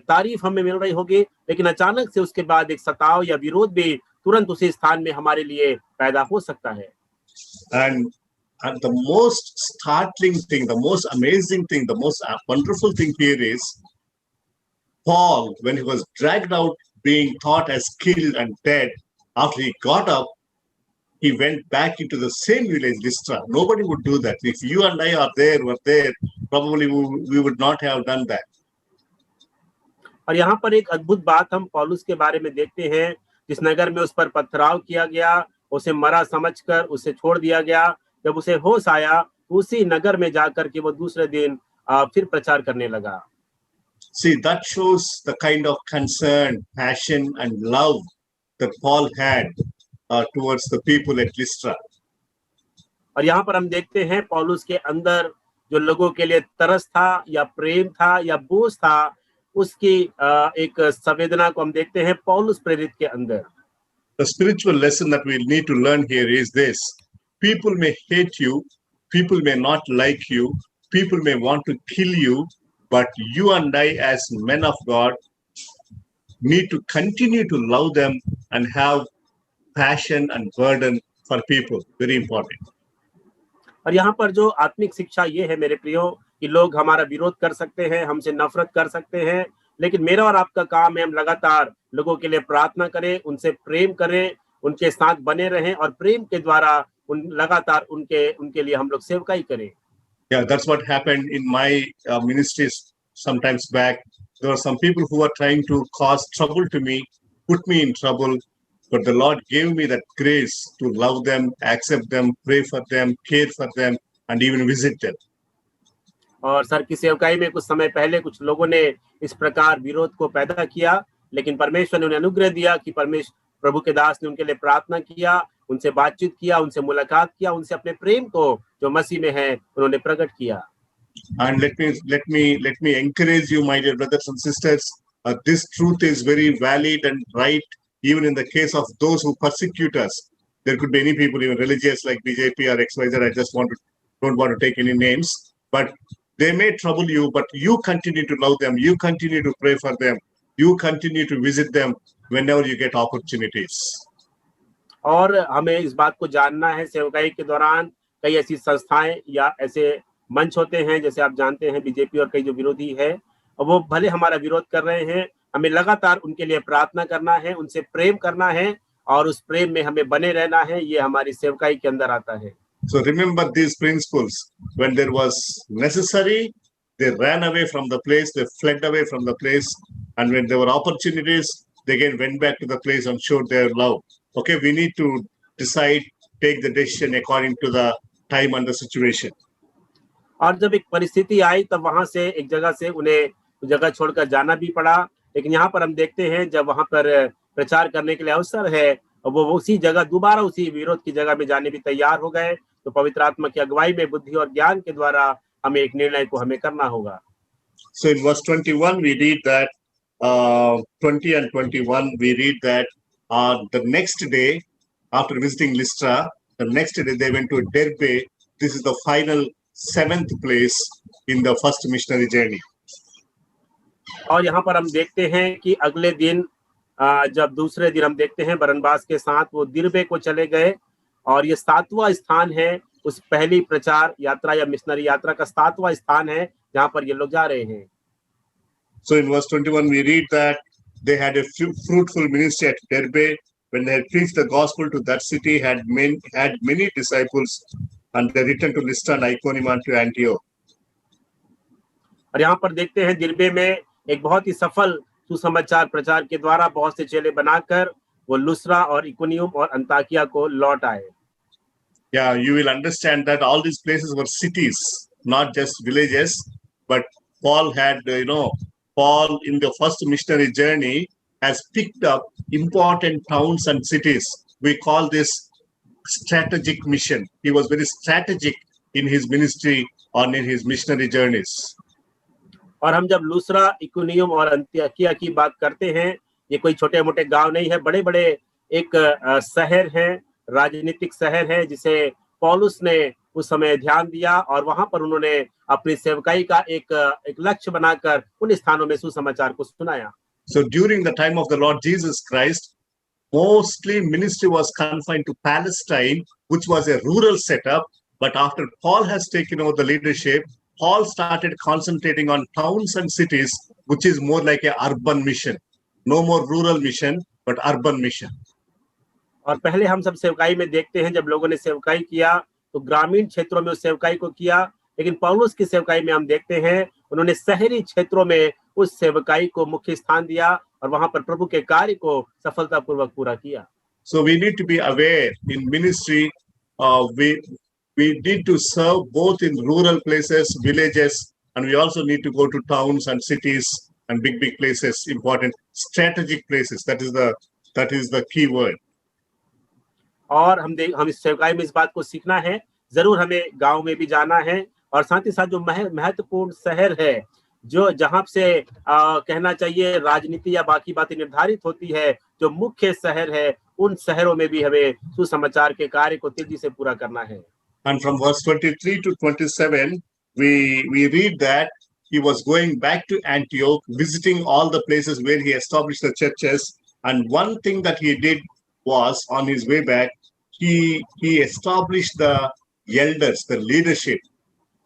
तारीफ हमें मिल रही होगी, लेकिन अचानक से उसके बाद एक सताव या विरोध भी तुरंत उसी स्थान में हमारे लिए पैदा हो सकता है। And the most startling thing, the most amazing thing, the most wonderful thing here is Paul, when he was dragged out, being thought as killed and dead, after he got up, he went back into the same village, Lystra. Nobody would do that. If you and I were there, probably we would not have done that. और यहाँ पर एक अद्भुत बात हम पौलुस के बारे में देखते हैं। जिस नगर में उस पर पथराव किया गया, उसे मरा समझकर उसे छोड़ दिया गया। जब उसे होश आया, उसी नगर में जाकर के वो दूसरे दिन फिर प्रचार करने लगा। See, that shows the kind of concern, passion, and love that Paul had towards the people at Lystra. और यहाँ पर हम देखते हैं पौलुस के अंदर जो लोगों के लिए तरस था या प्रेम था या बोझ था, उसकी एक संवेदना को हम देखते हैं पौलुस प्रेरित के अंदर। The spiritual lesson that we need to learn here is this: people may hate you, people may not like you, people may want to kill you, but you and I, as men of God, need to continue to love them and have passion and burden for people. Very important. और यहाँ पर जो आत्मिक शिक्षा ये है मेरे प्रियो, कि लोग हमारा विरोध कर सकते हैं, हमसे नफरत कर सकते हैं, लेकिन मेरा और आपका काम है हम लगातार लोगों के लिए प्रार्थना करें, उनसे प्रेम करें, उनके साथ बने रहें और प्रेम के द्वारा लगातार उनके लिए हम लोग सेवकाई करें। Yeah, that's what happened in my ministries sometimes back. There were some people who were trying to cause trouble to me, put me in trouble, but the Lord gave me that grace to love them, accept them, pray for them, care for them, and even visit them. और sir की सेवकाई में कुछ समय पहले कुछ लोगों ने इस प्रकार विरोध को पैदा किया, लेकिन परमेश्वर ने उन्हें अनुग्रह दिया कि प्रभु के दास ने उनके लिए प्रार्थना किया, उनसे बातचीत किया, उनसे मुलाकात किया, उनसे अपने प्रेम को जो मसीह में है उन्होंने प्रकट किया। And let me encourage you, my dear brothers and sisters. This truth is very valid and right, even in the case of those who persecute us. There could be any people, even religious like BJP or XYZ. I just don't want to take any names, but they may trouble you, but you continue to love them. You continue to pray for them. You continue to visit them whenever you get opportunities. और हमें इस बात को जानना है, सेवकाई के दौरान कई ऐसी संस्थाएं या ऐसे मंच होते हैं, जैसे आप जानते हैं बीजेपी और कई जो विरोधी है, और वो भले हमारा विरोध कर रहे हैं, हमें लगातार उनके लिए प्रार्थना करना है, उनसे प्रेम करना है और उस प्रेम में हमें बने रहना है। ये हमारी सेवकाई के अंदर आता है। So remember these principles. When there was necessary, they ran away from the place, they fled away from the place, and when there were opportunities, they again went back to the place and showed their love. Okay, we need to decide, take the decision according to the time and the situation. और जब एक परिस्थिति आई तब वहां से एक जगह से उन्हें जगह छोड़कर जाना भी पड़ा, लेकिन यहाँ पर हम देखते हैं जब वहां पर प्रचार करने के लिए अवसर है, वो उसी जगह दोबारा उसी विरोध की जगह में जाने भी तैयार हो गए। तो पवित्र आत्मा की अगुवाई में बुद्धि और ज्ञान के द्वारा हमें एक निर्णय को हमें करना होगा। So in verse 21 we read that 20 and 21 we read that the next day after visiting Lystra, the next day they went to Derbe. This is the final 7th place in the first missionary journey. और यहाँ पर हम देखते हैं कि अगले दिन जब दूसरे दिन हम देखते हैं बरनबास के साथ वो दिरबे को चले गए, और ये 7वां स्थान है उस पहली प्रचार यात्रा या मिशनरी यात्रा का 7वां स्थान है जहाँ पर ये लोग जा रहे हैं। So in verse 21 we read that they had a fruitful ministry at Derbe. When they had preached the gospel to that city, had many disciples, and they returned to Lystra and Iconium and to Antioch. और यहाँ पर देखते हैं दिरबे में एक बहुत ही सफल सुसमाचार प्रचार के द्वारा बहुत से चेले बनाकर वो लुस्रा और इकोनियम और अंताकिया को लौट आए। Yeah, you will understand that all these places were cities, not just villages. But Paul had, Paul in the first missionary journey has picked up important towns and cities. We call this strategic mission. He was very strategic in his ministry or in his missionary journeys. और हम जब लुस्रा, इकोनियम और अंताकिया की बात करते हैं, ये कोई छोटे मोटे गांव नहीं है, बड़े बड़े एक शहर है, राजनीतिक शहर है जिसे पौलुस ने उस समय ध्यान दिया, और वहां पर उन्होंने अपनी सेवकाई का एक लक्ष्य बनाकर उन स्थानों में सुसमाचार को सुनाया। So during the time of the Lord Jesus Christ, mostly ministry was confined to Palestine, which was a rural setup. But after Paul has taken over the leadership, Paul started concentrating on towns and cities, which is more like a urban mission. No more rural mission, but urban mission. और पहले हम सब सेवकाई में देखते हैं जब लोगों ने सेवकाई किया तो ग्रामीण क्षेत्रों में उस सेवकाई को किया, लेकिन पौलुस की सेवकाई में हम देखते हैं उन्होंने शहरी क्षेत्रों में उस सेवकाई को मुख्य स्थान दिया और वहां पर प्रभु के कार्य को सफलतापूर्वक पूरा किया। So we need to be aware in ministry. We need to serve both in rural places, villages, and we also need to go to towns and cities and big places, important strategic places. That is the key word. और हम इस सेवकाई में इस बात को सीखना है, जरूर हमें गांव में भी जाना है, और साथ ही साथ जो महत्वपूर्ण शहर है, जो जहां से कहना चाहिए राजनीति या बाकी बातें निर्धारित होती है, जो मुख्य शहर है, उन शहरों में भी हमें सुसमाचार के कार्य को तेजी से पूरा करना है। And from verse 23 to 27, we read that he was going back to Antioch, visiting all the places where he established the churches. And one thing that he did was, on his way back, he established the elders, the leadership.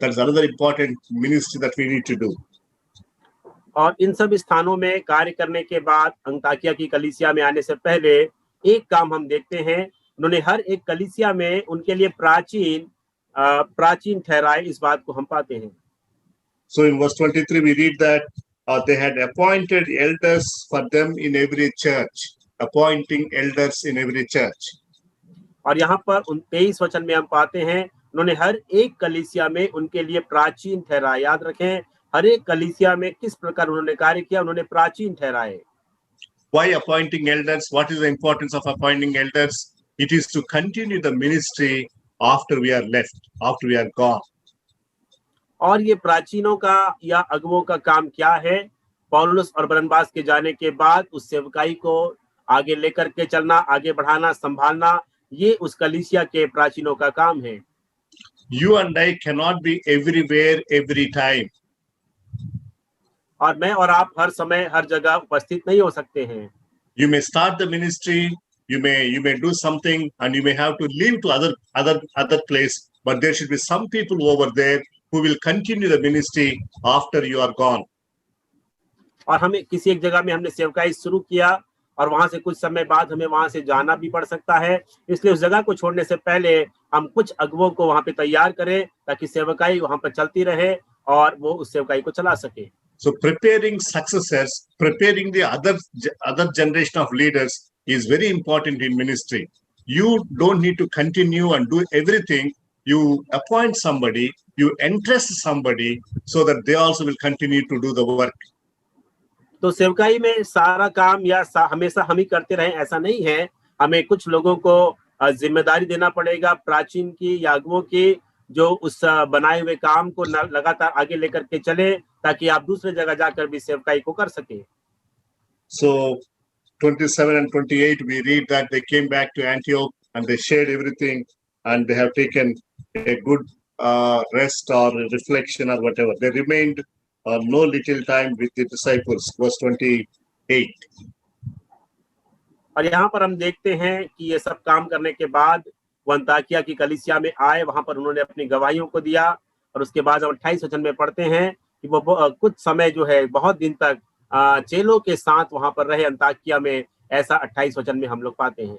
That's another important ministry that we need to do. और इन सब स्थानों में कार्य करने के बाद अंताकिया की कलीसिया में आने से पहले एक काम हम देखते हैं, उन्होंने हर एक कलीसिया में उनके लिए प्राचीन ठहराए, इस बात को हम पाते हैं। So in verse 23 we read that they had appointed elders for them in every church, appointing elders in every church. और यहाँ पर 23 वचन में हम पाते हैं उन्होंने हर एक कलीसिया में उनके लिए प्राचीन ठहराए। याद रखें, हर एक कलीसिया में किस प्रकार उन्होंने कार्य किया, उन्होंने प्राचीन ठहराए। Why appointing elders? What is the importance of appointing elders? It is to continue the ministry after we are left, after we are gone. और ये प्राचीनों का या अगुवों का काम क्या है? पौलुस और बरनबास के जाने के बाद उस सेवकाई को आगे लेकर के चलना, आगे बढ़ाना, संभालना, ये उस कलीसिया के प्राचीनों का काम है। You and I cannot be everywhere, every time. और मैं और आप हर समय हर जगह उपस्थित नहीं हो सकते हैं। You may start the ministry, you may do something, and you may have to leave to other place. But there should be some people over there who will continue the ministry after you are gone. और हमें किसी एक जगह में हमने सेवकाई शुरू किया और वहां से कुछ समय बाद हमें वहां से जाना भी पड़ सकता है, इसलिए उस जगह को छोड़ने से पहले हम कुछ अगुवों को वहां पे तैयार करें ताकि सेवकाई वहां पर चलती रहे और वो उस सेवकाई को चला सके। So preparing successors, preparing the other generation of leaders is very important in ministry. You don't need to continue and do everything. You appoint somebody, you entrust somebody so that they also will continue to do the work. तो सेवकाई में सारा काम या हमेशा हम ही करते रहें ऐसा नहीं है। हमें कुछ लोगों को जिम्मेदारी देना पड़ेगा, प्राचीन की या अगुवों की, जो उस बनाए हुए काम को लगातार आगे लेकर के चले ताकि आप दूसरे जगह जाकर भी सेवकाई को कर सके। So 27 and 28 we read that they came back to Antioch and they shared everything and they have taken a good rest or reflection or whatever. They remained no little time with the disciples. Verse 28. और यहाँ पर हम देखते हैं कि ये सब काम करने के बाद वो अंताकिया की कलीसिया में आए, वहां पर उन्होंने अपनी गवाहियों को दिया और उसके बाद हम 28 वचन में पढ़ते हैं कि वो कुछ समय जो है बहुत दिन तक चेलों के साथ वहां पर रहे अंताकिया में। ऐसा 28 वचन में हम लोग पाते हैं।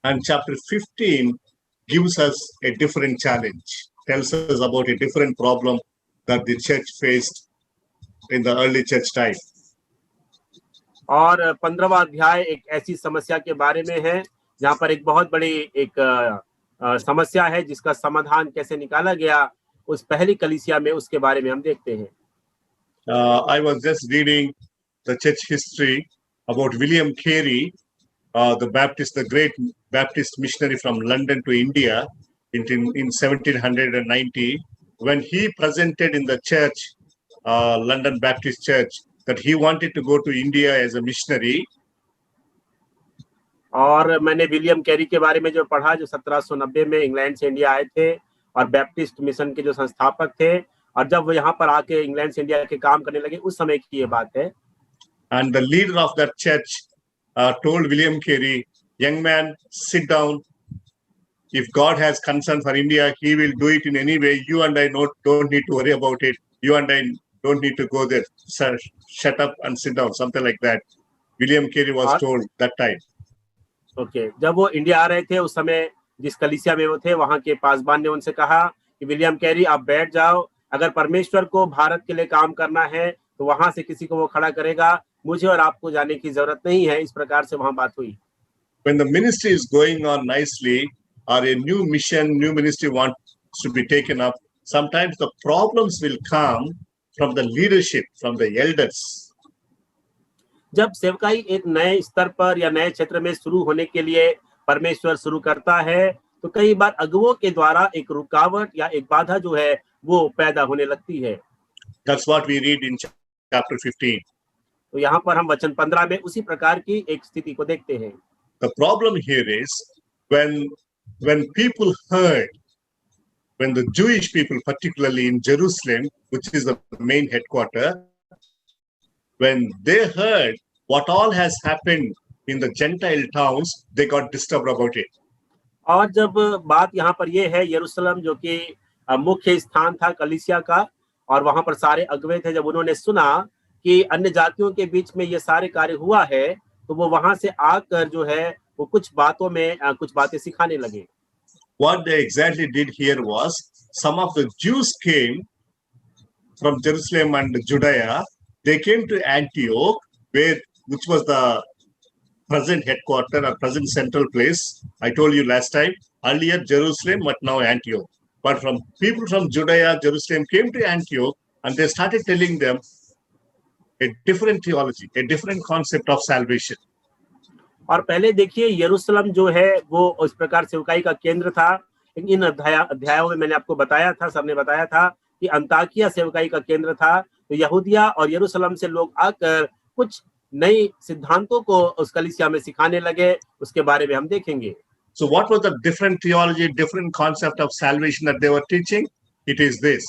And chapter 15 gives us a different challenge, tells us about a different problem that the church faced in the early church time. और 15वां अध्याय एक ऐसी समस्या के बारे में है जहाँ पर एक बहुत बड़ी एक समस्या है जिसका समाधान कैसे निकाला गया उस पहली कलीसिया में, उसके बारे में हम देखते हैं। I was just reading the church history about William Carey, the great Baptist missionary from London to India in 1790, when he presented in the church, London Baptist Church, that he wanted to go to India as a missionary. और मैंने William Carey के बारे में जो पढ़ा, जो 1790 में England से इंडिया आए थे और बैप्टिस्ट मिशन के जो संस्थापक थे, और जब वो यहाँ पर आके इंग्लैंड से इंडिया के काम करने लगे, उस समय की ये बात है। And the leader of that church told William Carey, "Young man, sit down. If God has concern for India, He will do it in any way. You and I don't need to worry about it. You and I don't need to go there. Sir, shut up and sit down." Something like that. William Carey was told that time. Okay, जब वो India आ रहे थे उस समय जिस कलीसिया में वो थे, वहां के पासबान ने उनसे कहा कि विलियम कैरी आप बैठ जाओ, अगर परमेश्वर को भारत के लिए काम करना है तो वहां से किसी को वो खड़ा करेगा, मुझे और आपको जाने की जरूरत नहीं है। इस प्रकार से वहां बात हुई। When the ministry is going on nicely or a new ministry wants to be taken up, sometimes the problems will come from the leadership, from the elders. जब सेवकाई एक नए स्तर पर या नए क्षेत्र में शुरू होने के लिए परमेश्वर शुरू करता है तो कई बार अगुवों के द्वारा एक रुकावट या एक बाधा जो है वो पैदा होने लगती है। That's what we read in chapter 15. तो यहाँ पर हम वचन 15 में उसी प्रकार की एक स्थिति को देखते हैं। The problem here is when people heard, when the Jewish people, particularly in Jerusalem, which is the main headquarters, when they heard what all has happened in the Gentile towns, they got disturbed about it. और जब बात यहाँ पर ये है, यरूशलेम जो कि मुख्य स्थान था कलीसिया का और वहां पर सारे अगुवे थे, जब उन्होंने सुना कि अन्य जातियों के बीच में ये सारे कार्य हुआ है तो वो वहां से आकर जो है वो कुछ बातें सिखाने लगे। What they exactly did here was, some of the Jews came from Jerusalem and Judea. They came to Antioch, which was the present headquarter or present central place. I told you last time, earlier Jerusalem, but now Antioch. But from people from Judea, Jerusalem came to Antioch, and they started telling them a different theology, a different concept of salvation. और पहले देखिए यरूशलेम जो है वो उस प्रकार सेवकाई का केंद्र था। इन अध्यायों में मैंने आपको बताया था, सबने बताया था कि अंताकिया सेवकाई का केंद्र था। तो यहूदिया और यरूशलेम से लोग आकर कुछ नई सिद्धांतों को उस कलीसिया में सिखाने लगे, उसके बारे में हम देखेंगे। So what was the different theology, different concept of salvation that they were teaching? It is this.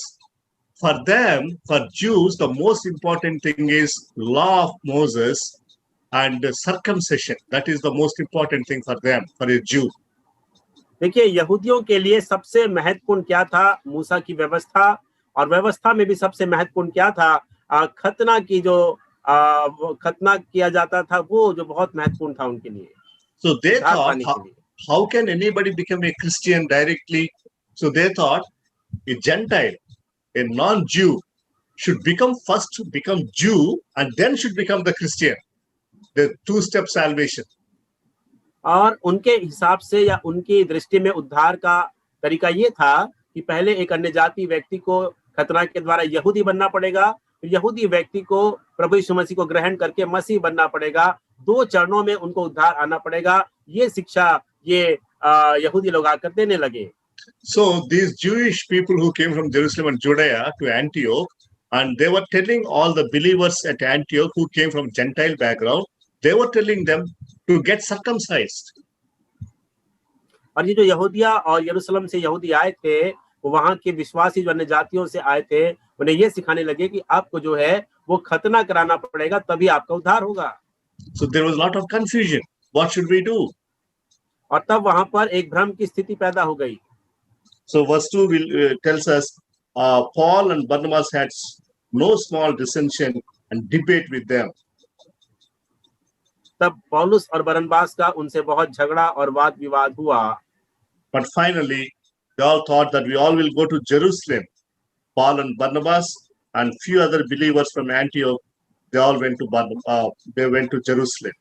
For them, for Jews, the most important thing is law of Moses and circumcision. That is the most important thing for them, for a Jew. देखिए यहूदियों के लिए सबसे महत्वपूर्ण क्या था? मूसा की व्यवस्था, और व्यवस्था में भी सबसे महत्वपूर्ण क्या था? खतना की जो खतना किया जाता था, वो जो बहुत महत्वपूर्ण था उनके लिए। So they thought, how can anybody become a Christian directly? So they thought a Gentile, a non-Jew, should first become Jew and then should become the Christian. The two-step salvation. और उनके हिसाब से या उनकी दृष्टि में उद्धार का तरीका ये था कि पहले एक अन्य जाति व्यक्ति को खतना के द्वारा यहूदी बनना पड़ेगा, फिर यहूदी व्यक्ति को प्रभु यीशु मसीह को ग्रहण करके मसीह बनना पड़ेगा। 2 चरणों में उनको उद्धार आना पड़ेगा। ये शिक्षा ये यहूदी लोग आकर देने लगे। So these Jewish people who came from Jerusalem and Judea to Antioch, and they were telling all the believers at Antioch who came from Gentile background, they were telling them to get circumcised. और ये जो यहूदिया और यरूशलेम से यहूदी आए थे, वो वहां के विश्वासी जो अन्य जातियों से आए थे, उन्हें ये सिखाने लगे कि आपको जो है वो खतना कराना पड़ेगा, तभी आपका उद्धार होगा। So there was a lot of confusion. What should we do? और तब वहां पर एक भ्रम की स्थिति पैदा हो गई। So verse 2 tells us Paul and Barnabas had no small dissension and debate with them. तब पौलुस और बरनबास का उनसे बहुत झगड़ा और वाद विवाद हुआ। But finally, they all thought that we all will go to Jerusalem. Paul and Barnabas and few other believers from Antioch, they all went to Jerusalem.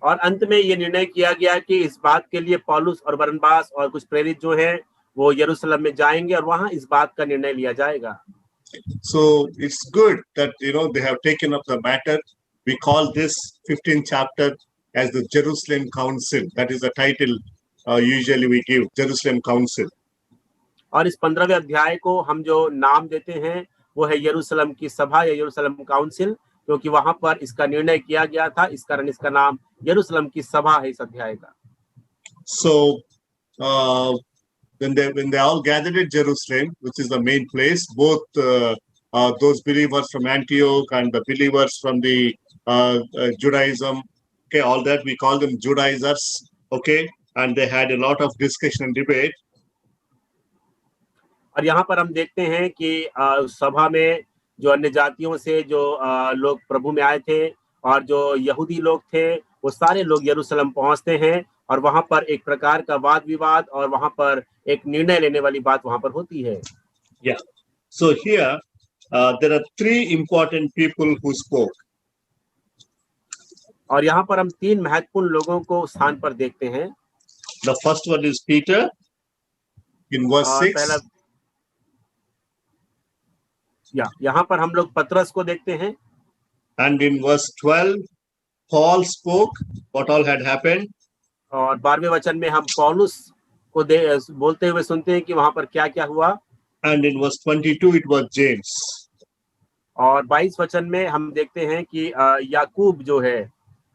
और अंत में ये निर्णय किया गया कि इस बात के लिए पौलुस और बरनबास और कुछ प्रेरित जो हैं वो यरूशलेम में जाएंगे और वहां इस बात का निर्णय लिया जाएगा। So it's good that they have taken up the matter. We call this 15th chapter as the Jerusalem Council. That is the title usually we give, Jerusalem Council. और इस 15वें अध्याय को हम जो नाम देते हैं वो है यरूशलेम की सभा या यरूशलेम काउंसिल, क्योंकि वहां पर इसका निर्णय किया गया था। इस कारण इसका नाम यरूशलेम की सभा है इस अध्याय का। So when they all gathered at Jerusalem, which is the main place, both those believers from Antioch and the believers from the Judaism, okay, all that we call them Judaizers, okay, and they had a lot of discussion and debate. और यहाँ पर हम देखते हैं कि सभा में जो अन्य जातियों से जो लोग प्रभु में आए थे और जो यहूदी लोग थे, वो सारे लोग यरूशलेम पहुंचते हैं और वहां पर एक प्रकार का वाद विवाद और वहां पर एक निर्णय लेने वाली बात वहां पर होती है। Yeah. So here there are 3 important people who spoke. और यहाँ पर हम 3 महत्वपूर्ण लोगों को स्थान पर देखते हैं। The first one is Peter in verse 6. यहाँ पर हम लोग पतरस को देखते हैं। And in verse 12, Paul spoke what all had happened. और 12वें वचन में हम पौलुस को बोलते हुए सुनते हैं कि वहां पर क्या क्या हुआ। And in verse 22, it was James. और 22 वचन में हम देखते हैं कि याकूब जो है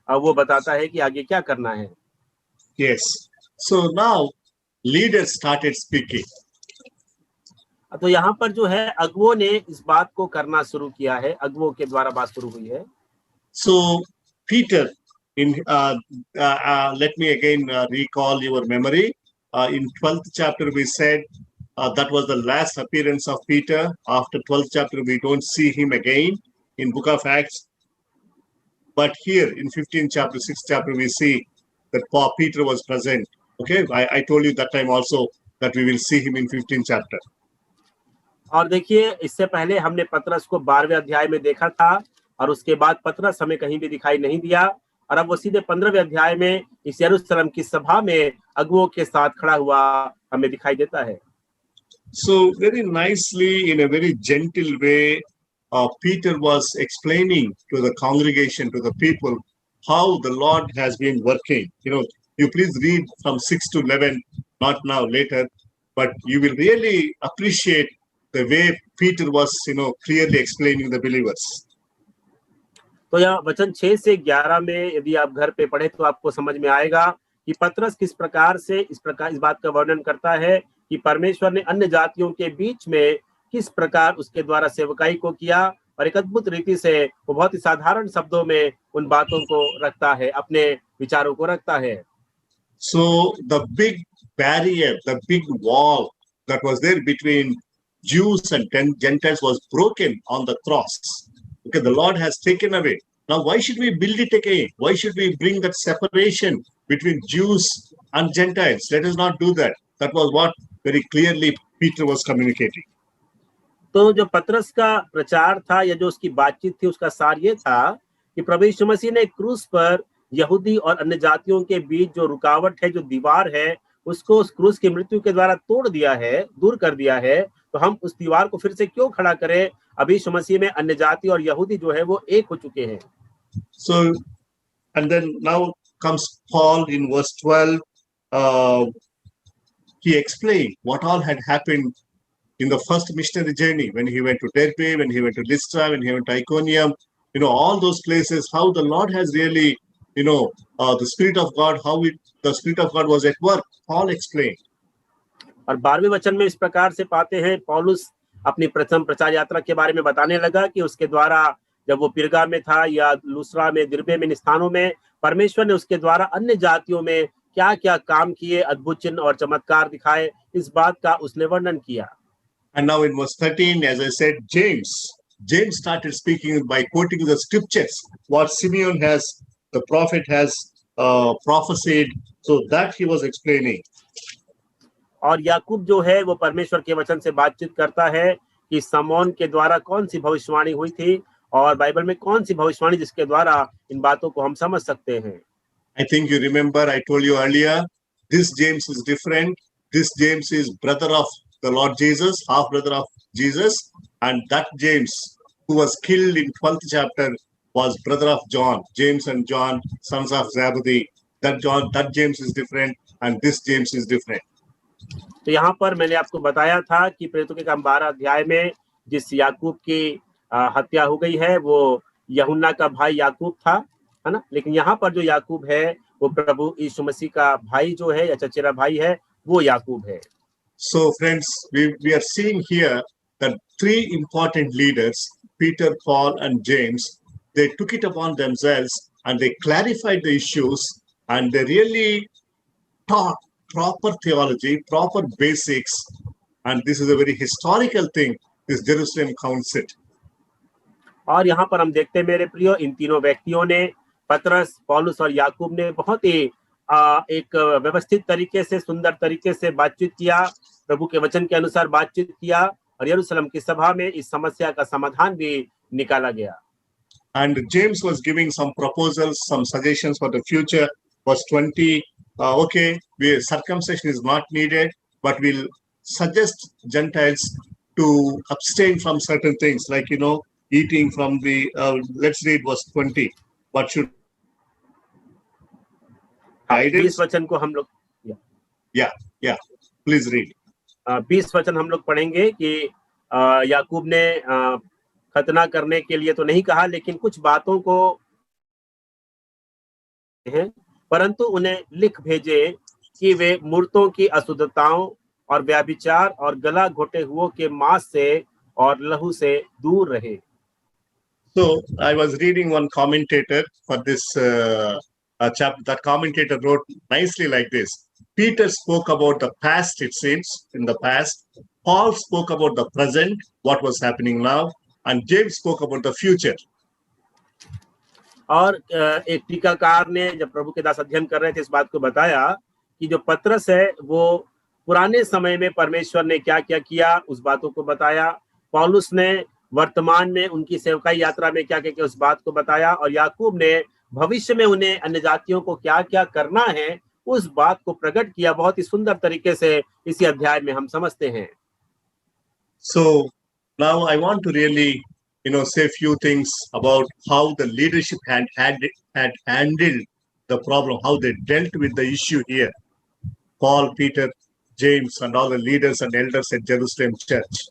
वो बताता है कि आगे क्या करना है। Yes. So now leaders started speaking. तो यहाँ पर जो है अगुओं ने इस बात को करना शुरू किया है, अगुओं के द्वारा बात शुरू हुई है। So Peter, let me again recall your memory. In 12th chapter we said that was the last appearance of Peter. After 12th chapter we don't see him again in book of Acts. But here in 15th chapter, 6th chapter we see that Peter was present. Okay, I told you that time also that we will see him in 15th chapter. और देखिए इससे पहले हमने पतरस को 12वें अध्याय में देखा था और उसके बाद पतरस हमें कहीं भी दिखाई नहीं दिया। और अब वो सीधे 15वें अध्याय में इस यरूशलेम की सभा में अगुओं के साथ खड़ा हुआ हमें दिखाई देता है। So very nicely, in a very gentle way, Peter was explaining to the congregation, to the people, how the Lord has been working. You please read from 6 to 11, not now, later, but you will really appreciate the way Peter was, clearly explaining the believers. तो यह वचन 6 से 11 में यदि आप घर पे पढ़े तो आपको समझ में आएगा कि पतरस किस प्रकार से इस बात का वर्णन करता है कि परमेश्वर ने अन्य जातियों के बीच में किस प्रकार उसके द्वारा सेवकाई को किया, और एक अद्भुत रीति से वो बहुत ही साधारण शब्दों में उन बातों को रखता है, अपने विचारों को रखता है। So the big barrier, the big wall that was there between Jews and Gentiles was broken on the cross. Okay, the Lord has taken away. Now, why should we build it again? Why should we bring that separation between Jews and Gentiles? Let us not do that. That was what very clearly Peter was communicating. तो जो पतरस का प्रचार था या जो उसकी बातचीत थी उसका सार ये था कि प्रभु यीशु मसीह ने क्रूस पर यहूदी और अन्य जातियों के बीच जो रुकावट है, जो दीवार है, उसको उस क्रूस की मृत्यु के द्वारा तोड़ दिया है, दूर कर दिया है। तो हम उस दीवार को फिर से क्यों खड़ा करें? अभी यीशु मसीह में अन्य जाति और यहूदी जो है वो एक हो चुके हैं। So, and then now comes Paul in verse 12. He explained what all had happened in the first missionary journey, when he went to Derbe, when he went to Lystra, when he went to Iconium, all those places, how the Lord has really, the Spirit of God, the Spirit of God was at work. Paul explained. और 12वें वचन में इस प्रकार से पाते हैं, पौलुस अपनी प्रथम प्रचार यात्रा के बारे में बताने लगा कि उसके द्वारा जब वो पिरगा में था या लुस्रा में, दिरबे में, इन स्थानों में परमेश्वर ने उसके द्वारा अन्य जातियों में क्या क्या काम किए, अद्भुत चिन्ह और चमत्कार दिखाए, इस बात का उसने वर्णन किया। And now in verse 13, as I said, James started speaking by quoting the scriptures, what Simeon the prophet has prophesied, so that he was explaining. और याकूब जो है वो परमेश्वर के वचन से बातचीत करता है कि समौन के द्वारा कौन सी भविष्यवाणी हुई थी और बाइबल में कौन सी भविष्यवाणी जिसके द्वारा इन बातों को हम समझ सकते हैं। I think you remember I told you earlier, this James is different. This James is brother of the Lord Jesus, half brother of Jesus, and that James who was killed in 12th chapter was brother of John. James and John, sons of Zebedee. That James is different, and this James is different. तो यहाँ पर मैंने आपको बताया था कि प्रेरितों के काम 12 अध्याय में जिस याकूब की हत्या हो गई है वो यूहन्ना का भाई याकूब था, है ना। लेकिन यहाँ पर जो याकूब है वो प्रभु यीशु मसीह का भाई जो है या चचेरा भाई है, वो याकूब है। So friends, we are seeing here that three important leaders, Peter, Paul, and James, they took it upon themselves and they clarified the issues and they really taught proper theology, proper basics, and this is a very historical thing, this Jerusalem Council. और यहाँ पर हम देखते हैं मेरे प्रियो, इन तीनों व्यक्तियों ने, पतरस, पौलुस और याकूब ने बहुत ही एक व्यवस्थित तरीके से, सुंदर तरीके से बातचीत किया, प्रभु के वचन के अनुसार बातचीत किया और यरूशलेम की सभा में इस समस्या का समाधान भी निकाला गया। And James was giving some proposals, some suggestions for the future. Verse 20, okay, circumcision is not needed, but we'll suggest Gentiles to abstain from certain things, like, eating from the, let's read verse 20. What should 20 वचन को हम लोग, yeah, please read. 20 वचन हम लोग पढ़ेंगे कि याकूब ने खतना करने के लिए तो नहीं कहा, लेकिन कुछ बातों को हैं, परंतु उन्हें लिख भेजे कि वे मूर्तों की अशुद्धताओं और व्याभिचार और गला घोटे हुओं के मांस से और लहू से दूर रहे। So I was reading one commentator for this chapter. That commentator wrote nicely like this: Peter spoke about the past, it seems, in the past. Paul spoke about the present, what was happening now, and James spoke about the future. और एक टीकाकार ने जब प्रभु के दास अध्ययन कर रहे थे इस बात को बताया कि जो पतरस है वो पुराने समय में परमेश्वर ने क्या क्या किया उस बातों को बताया, पौलुस ने वर्तमान में उनकी सेवकाई यात्रा में क्या क्या किया उस बात को बताया, और याकूब ने भविष्य में उन्हें अन्य जातियों को क्या क्या करना है, उस बात को प्रकट किया। बहुत ही सुंदर तरीके से इसी अध्याय में हम समझते हैं। So now I want to really, say a few things about how the leadership had handled the problem, how they dealt with the issue here. Paul, Peter, James, and all the leaders and elders at Jerusalem church.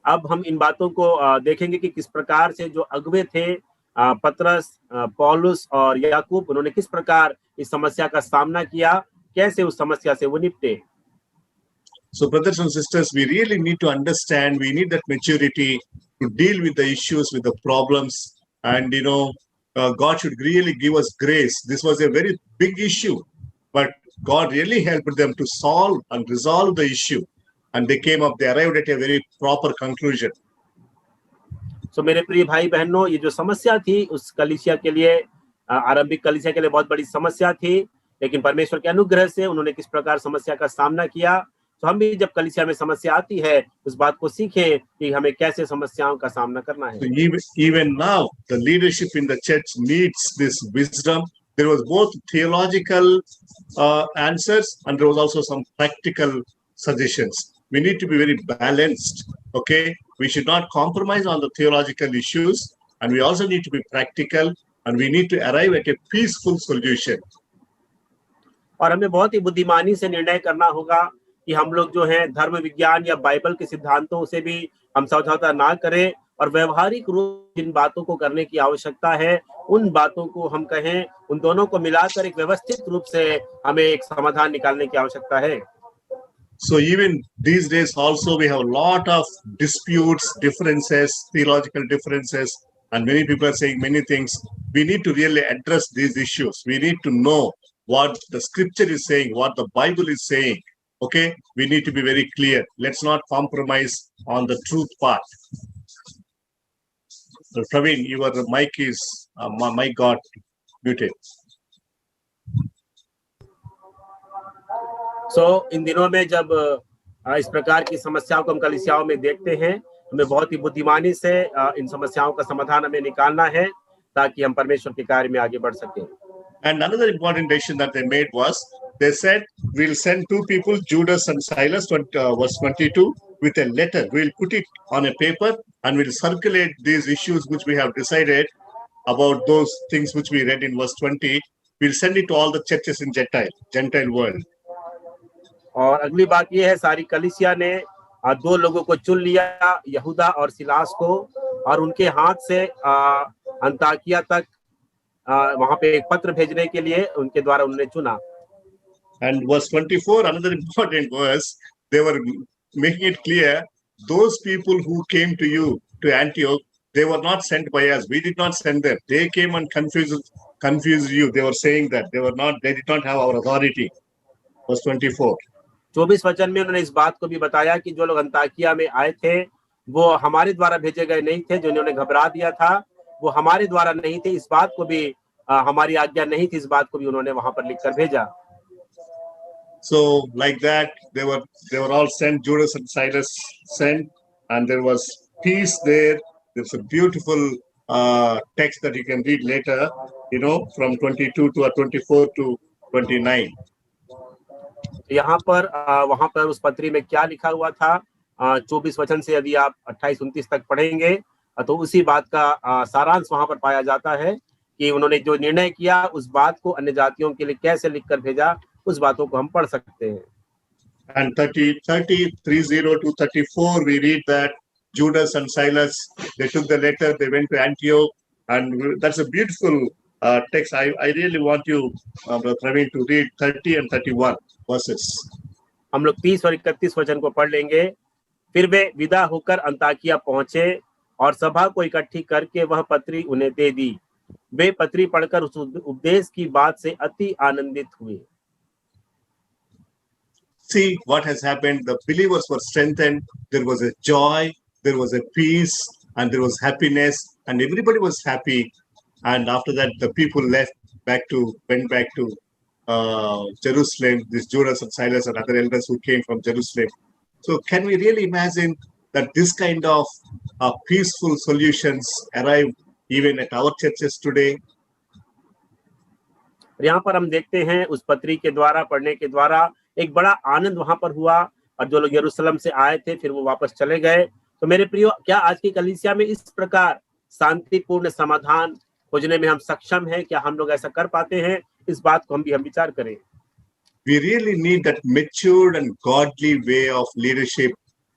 अब हम इन बातों को देखेंगे कि किस प्रकार से जो अगुवे थे, पतरस, पौलुस और याकूब, उन्होंने किस प्रकार इस समस्या का सामना किया, कैसे उस समस्या से वो निपटे। So brothers and sisters, we really need to understand, we need that maturity to deal with the issues, with the problems, and God should really give us grace. This was a very big issue, but God really helped them to solve and resolve the issue, and they arrived at a very proper conclusion. So मेरे प्रिय भाई बहनों, ये जो समस्या थी उस कलीसिया के लिए, आरंभिक कलीसिया के लिए बहुत बड़ी समस्या थी, लेकिन परमेश्वर के अनुग्रह से उन्होंने किस प्रकार समस्या का सामना किया। तो हम भी जब कलीसिया में समस्या आती है, उस बात को सीखें कि हमें कैसे समस्याओं का सामना करना है। So even now, the leadership in the church needs this wisdom. There was both theological answers, and there was also some practical suggestions. We need to be very balanced. Okay, we should not compromise on the theological issues, and we also need to be practical, and we need to arrive at a peaceful solution. और हमें बहुत ही बुद्धिमानी से निर्णय करना होगा कि हम लोग जो हैं धर्म विज्ञान या बाइबल के सिद्धांतों से भी हम समझौता ना करें, और व्यवहारिक रूप जिन बातों को करने की आवश्यकता है उन बातों को हम कहें, उन दोनों को मिलाकर एक व्यवस्थित रूप से हमें एक समाधान निकालने की आवश्यकता है। So even these days also we have a lot of disputes, differences, theological differences, and many people are saying many things. We need to really address these issues. We need to know what the scripture is saying, what the Bible is saying. Okay, we need to be very clear. Let's not compromise on the truth part. So Praveen, your mic is mic got muted. So इन दिनों में जब इस प्रकार की समस्याओं को हम कलीसियाओं में देखते हैं, हमें बहुत ही बुद्धिमानी से इन समस्याओं का समाधान हमें निकालना है ताकि हम परमेश्वर के कार्य में आगे बढ़ सकें। And another important decision that they made was, they said, we'll send two people, Judas and Silas, verse 22, with a letter. We'll put it on a paper and we'll circulate these issues which we have decided about, those things which we read in verse 20. We'll send it to all the churches in Gentile world. और अगली बात यह है, सारी कलीसिया ने दो लोगों को चुन लिया, यहूदा और सिलास को, और उनके हाथ से अंताकिया तक वहां पे एक पत्र भेजने के लिए उनके द्वारा उन्होंने चुना। And verse 24, another important verse, they were making it clear, those people who came to you, to Antioch, they were not sent by us. We did not send them. They came and confused you. They were saying that they did not have our authority. Verse 24. 24 वचन में उन्होंने इस बात को भी बताया कि जो लोग अंताकिया में आए थे वो हमारे द्वारा भेजे गए नहीं थे, जो उन्होंने घबरा दिया था वो हमारे द्वारा नहीं थे, इस बात को भी हमारी आज्ञा नहीं थी, इस बात को भी उन्होंने वहां पर लिखकर भेजा। So like that, they were all sent. Judas and Silas sent, and there was peace there. There's a beautiful text that you can read later, from 22 to 24 to 29. यहाँ पर वहां पर उस पत्री में क्या लिखा हुआ था, 24 वचन से यदि आप 28-29 तक पढ़ेंगे तो उसी बात का सारांश वहां पर पाया जाता है कि उन्होंने जो निर्णय किया उस बात को अन्य जातियों के लिए कैसे लिखकर भेजा, उस बातों को हम पढ़ सकते हैं। And 30 to 34 we read that Judas and Silas, they took the letter, they went to Antioch, and that's a beautiful text. I really want you, Brother Praveen, to read 30 and 31 verses. हम लोग 30 और 31 वचन को पढ़ लेंगे। फिर वे विदा होकर अंताकिया पहुंचे और सभा को इकट्ठी करके वह पत्री उन्हें दे दी। वे पत्री पढ़कर उस उपदेश की बात से अति आनंदित हुए। See what has happened. The believers were strengthened. There was a joy, there was a peace, and there was happiness, and everybody was happy. And after that, the people went back to Jerusalem. This Judas and Silas and other elders who came from Jerusalem. So, can we really imagine that this kind of peaceful solutions arrive even at our churches today? और यहाँ पर हम देखते हैं उस पत्री के द्वारा पढ़ने के द्वारा एक बड़ा आनंद वहां पर हुआ, और जो लोग यरूशलेम से आए थे फिर वो वापस चले गए। तो मेरे प्रियो, क्या आज की कलीसिया में इस प्रकार शांतिपूर्ण समाधान खोजने में हम सक्षम हैं? क्या हम लोग ऐसा कर पाते हैं? इस बात को हम विचार करें। We really need that matured and godly way of leadership,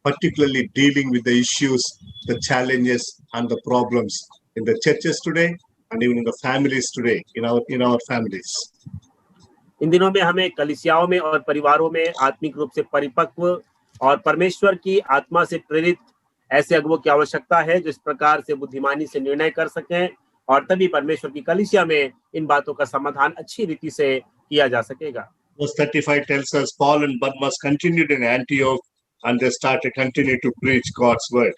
particularly dealing with the issues, the challenges, and the problems in the churches today, and even in the families today, in our families. इन दिनों में हमें कलीसियाओं में और परिवारों में आत्मिक रूप से परिपक्व और परमेश्वर की आत्मा से प्रेरित ऐसे अगुवों की आवश्यकता है जो इस प्रकार से बुद्धिमानी से निर्णय कर सकें, और तभी परमेश्वर की कलीसिया में इन बातों का समाधान अच्छी रीति से किया जा सकेगा। Verse 35 tells us Paul and Barnabas continued in Antioch, and they continued to preach God's word.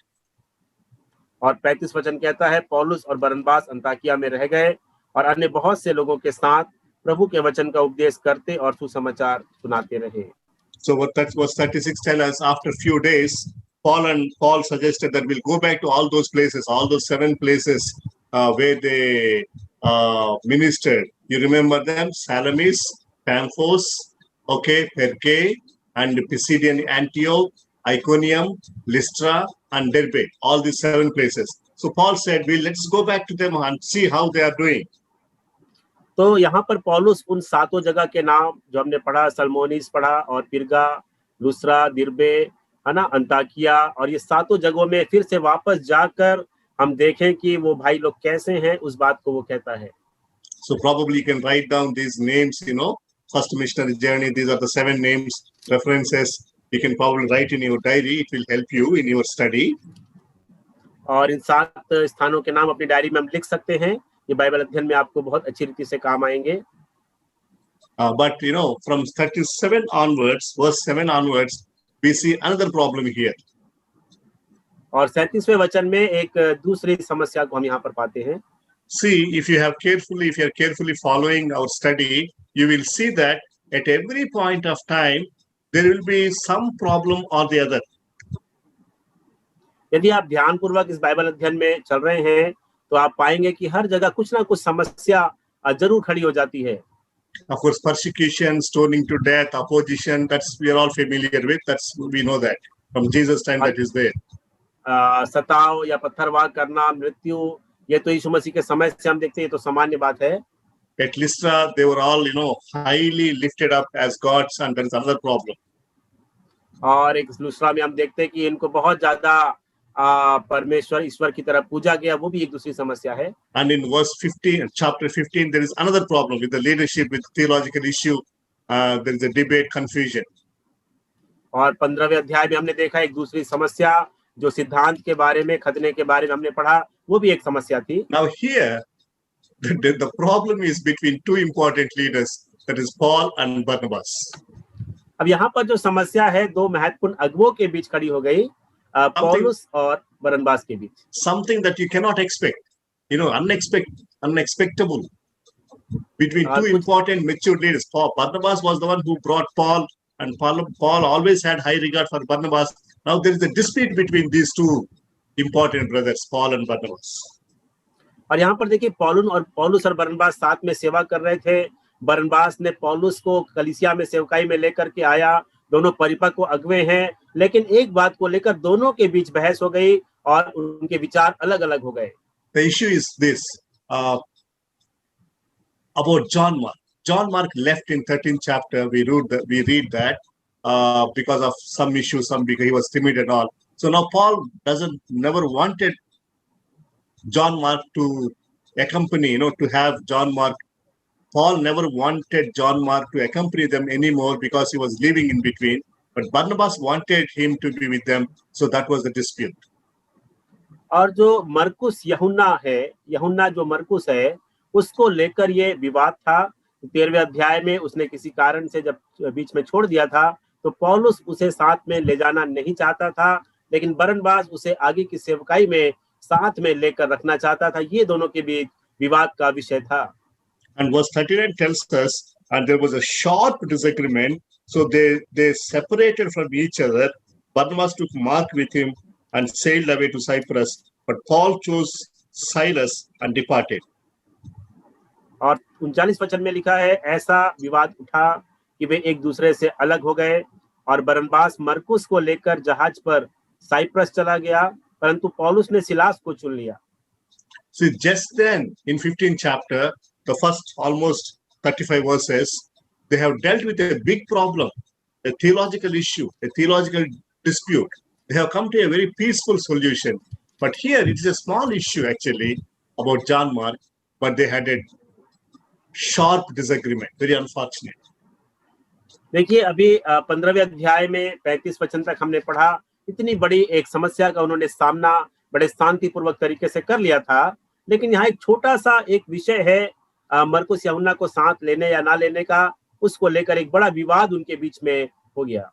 और 35 वचन कहता है, पौलुस और बरनबास अंताकिया में रह गए और अन्य बहुत से लोगों के साथ प्रभु के वचन का उपदेश करते और सुसमाचार सुनाते रहे। So what that verse 36 tells us, after a few days, Paul suggested that we'll go back to all those places, all those 7 places where they ministered. You remember them? Salamis, Paphos, okay, Perge, and Pisidian Antioch, Iconium, Lystra, and Derbe. All these 7 places. So Paul said, let's go back to them and see how they are doing. तो यहाँ पर पौलुस उन 7 जगह के नाम जो हमने पढ़ा, सलमोनिस पढ़ा और पिरगा, लुस्रा, दिरबे, है ना, अंताकिया, और ये 7 जगहों में फिर से वापस जाकर हम देखें कि वो भाई लोग कैसे हैं, उस बात को वो कहता है। So probably you can write down these names, first missionary journey. These are the 7 names, references. You can probably write in your diary. It will help you in your study. और इन 7 स्थानों के नाम अपनी डायरी में हम लिख सकते हैं। ये बाइबल अध्ययन में आपको बहुत अच्छी रीति से काम आएंगे। But from 37 onwards, verse 7 onwards, we see another problem here. और 37वें वचन में एक दूसरी समस्या को हम यहाँ पर पाते हैं। See, if you are carefully following our study, you will see that at every point of time there will be some problem or the other. यदि आप ध्यानपूर्वक इस बाइबल अध्ययन में चल रहे हैं तो आप पाएंगे कि हर जगह कुछ ना कुछ समस्या जरूर खड़ी हो जाती है। Of course, persecution, stoning to death, opposition, that's we are all familiar with. We know that from Jesus' time that is there. सताव या पत्थरवाह करना, मृत्यु, ये तो यीशु मसीह के समय से हम देखते हैं, ये तो सामान्य बात है। At Lystra, they were all, highly lifted up as gods, and there is another problem. और एक लुस्रा में हम देखते हैं कि इनको बहुत ज्यादा परमेश्वर ईश्वर की तरह पूजा गया, वो भी एक दूसरी समस्या है। And in chapter 15, there is another problem with the leadership, with theological issue. There is a debate, confusion. और 15वें अध्याय में हमने देखा एक दूसरी समस्या जो सिद्धांत के बारे में, खतने के बारे में हमने पढ़ा, वो भी एक समस्या थी। Now here, the problem is between 2 important leaders, that is Paul and Barnabas. अब यहाँ पर जो समस्या है 2 महत्वपूर्ण अगुवों के बीच खड़ी हो गई, पौलुस और बरनबास के बीच। Something that you cannot expect, unexpectable between 2 important mature leaders. Barnabas was the one who brought Paul, and Paul always had high regard for Barnabas. Now there is a dispute between these 2 important brothers, Paul and Barnabas. और यहाँ पर देखिए पौलुस और बरनबास साथ में सेवा कर रहे थे। बरनबास ने पौलुस को कलीसिया में सेवकाई में लेकर के आया, दोनों परिपक्व अगुवे हैं, लेकिन एक बात को लेकर दोनों के बीच बहस हो गई और उनके विचार अलग-अलग हो गए। The issue is this about John Mark. John Mark left in 13th chapter. We read that because of some issues, because he was timid and all. So now Paul never wanted John Mark to accompany, to have John Mark. Paul never wanted John Mark to accompany them anymore because he was living in between. But Barnabas wanted him to be with them. So that was the dispute. और जो मरकुस यूहन्ना जो मरकुस है, उसको लेकर ये विवाद था। 13वें अध्याय में उसने किसी कारण से जब बीच में छोड़ दिया था, तो पौलुस उसे साथ में ले जाना नहीं चाहता था, लेकिन बरनबास उसे आगे की सेवकाई में साथ में लेकर रखना चाहता था। ये दोनों के बीच विवाद का विषय था। And verse 39 tells us, and there was a sharp disagreement, so they separated from each other. Barnabas took Mark with him and sailed away to Cyprus, but Paul chose Silas and departed. और 39 वचन में लिखा है, ऐसा विवाद उठा कि वे एक दूसरे से अलग हो गए और बरनबास मरकुस को लेकर जहाज पर साइप्रस चला गया, परंतु पौलुस ने सिलास को चुन लिया। See, just then in 15th chapter, the first almost 35 verses, they have dealt with a big problem, a theological issue, a theological dispute. They have come to a very peaceful solution. But here it is a small issue actually about John Mark, but they had a sharp disagreement. Very unfortunate. देखिए अभी 15वें अध्याय में 35 वचन तक हमने पढ़ा, इतनी बड़ी एक समस्या का उन्होंने सामना बड़े शांतिपूर्वक तरीके से कर लिया था, लेकिन यहाँ एक छोटा सा एक विषय है मरकुस यूहन्ना को साथ लेने या ना लेने का, उसको लेकर एक बड़ा विवाद उनके बीच में हो गया।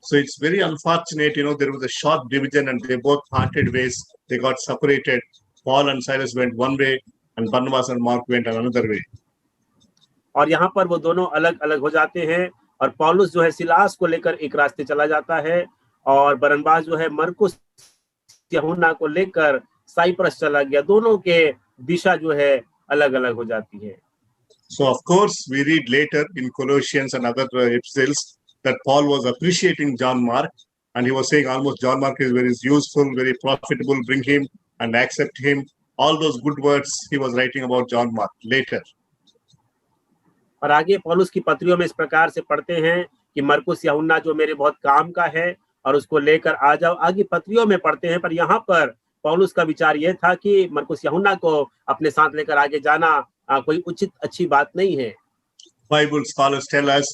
So it's very unfortunate, there was a sharp division and they both parted ways. They got separated. Paul and Silas went one way and Barnabas and Mark went another way. और यहाँ पर वो दोनों अलग अलग हो जाते हैं और पौलुस जो है सिलास को लेकर एक रास्ते चला जाता है और बरनबास जो है मरकुस यूहन्ना को लेकर साइप्रस चला गया। दोनों के दिशा जो है अलग अलग हो जाती है। So of course we read later in Colossians and other epistles that Paul was appreciating John Mark and he was saying almost John Mark is very useful, very profitable, bring him and accept him. All those good words he was writing about John Mark later. और आगे पौलुस की पत्रियों में इस प्रकार से पढ़ते हैं कि मरकुस यूहन्ना जो मेरे बहुत काम का है और उसको लेकर आ जाओ। आगे पत्रियों में पढ़ते हैं, पर यहाँ पर पौलुस का विचार यह था कि मरकुस यूहन्ना को अपने साथ लेकर आगे जाना कोई उचित अच्छी बात नहीं है। Bible scholars tell us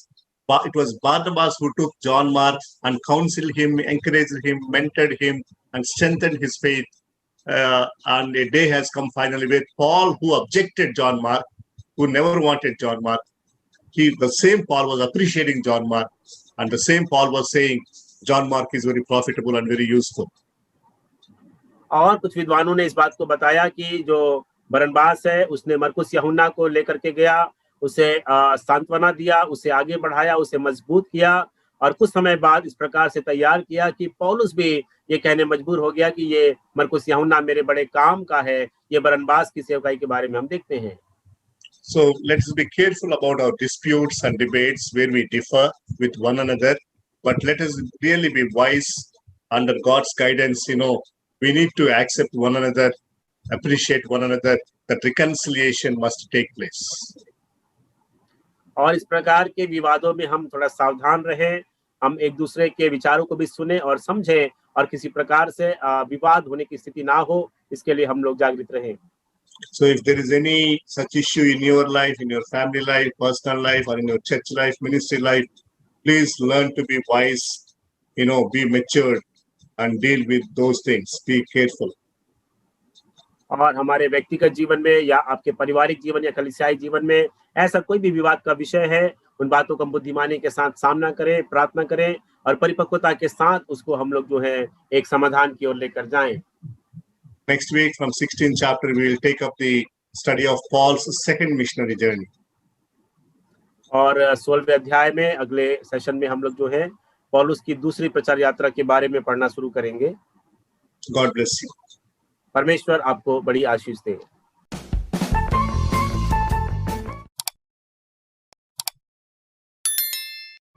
it was Barnabas who took John Mark and counseled him, encouraged him, mentored him and strengthened his faith. And a day has come finally with Paul who objected John Mark, who never wanted John Mark. The same Paul was appreciating John Mark and the same Paul was saying John Mark is very profitable and very useful. और कुछ विद्वानों ने इस बात को बताया कि जो बरनबास है उसने मरकुस यूहन्ना को लेकर के गया, उसे सांत्वना दिया, उसे आगे बढ़ाया, उसे मजबूत किया और कुछ समय बाद इस प्रकार से तैयार किया कि पौलुस भी ये कहने मजबूर हो गया कि ये मरकुस यूहन्ना मेरे बड़े काम का है। ये बरनबास की सेवकाई के बारे में हम देखते हैं। So let's be careful about our disputes and debates where we differ with one another, but let us really be wise under God's guidance. We need to accept one another, appreciate one another, that reconciliation must take place. और इस प्रकार के विवादों में हम थोड़ा सावधान रहें, हम एक दूसरे के विचारों को भी सुने और समझें और किसी प्रकार से विवाद होने की स्थिति ना हो, इसके लिए हम लोग जागृत रहें। So if there is any such issue in your life, in your family life, personal life, or in your church life, ministry life, please learn to be wise, be matured and deal with those things. Be careful. और हमारे व्यक्तिगत जीवन में या आपके पारिवारिक जीवन या कलीसियाई जीवन में ऐसा कोई भी विवाद का विषय है, उन बातों का बुद्धिमानी के साथ सामना करें, प्रार्थना करें और परिपक्वता के साथ उसको हम लोग जो है एक समाधान की ओर लेकर जाएं। Next week from 16th chapter we will take up the study of Paul's second missionary journey. और 16वें अध्याय में अगले सेशन में हम लोग जो है पौलुस की दूसरी प्रचार यात्रा के बारे में पढ़ना शुरू करेंगे। God bless you. परमेश्वर आपको बड़ी आशीष दे।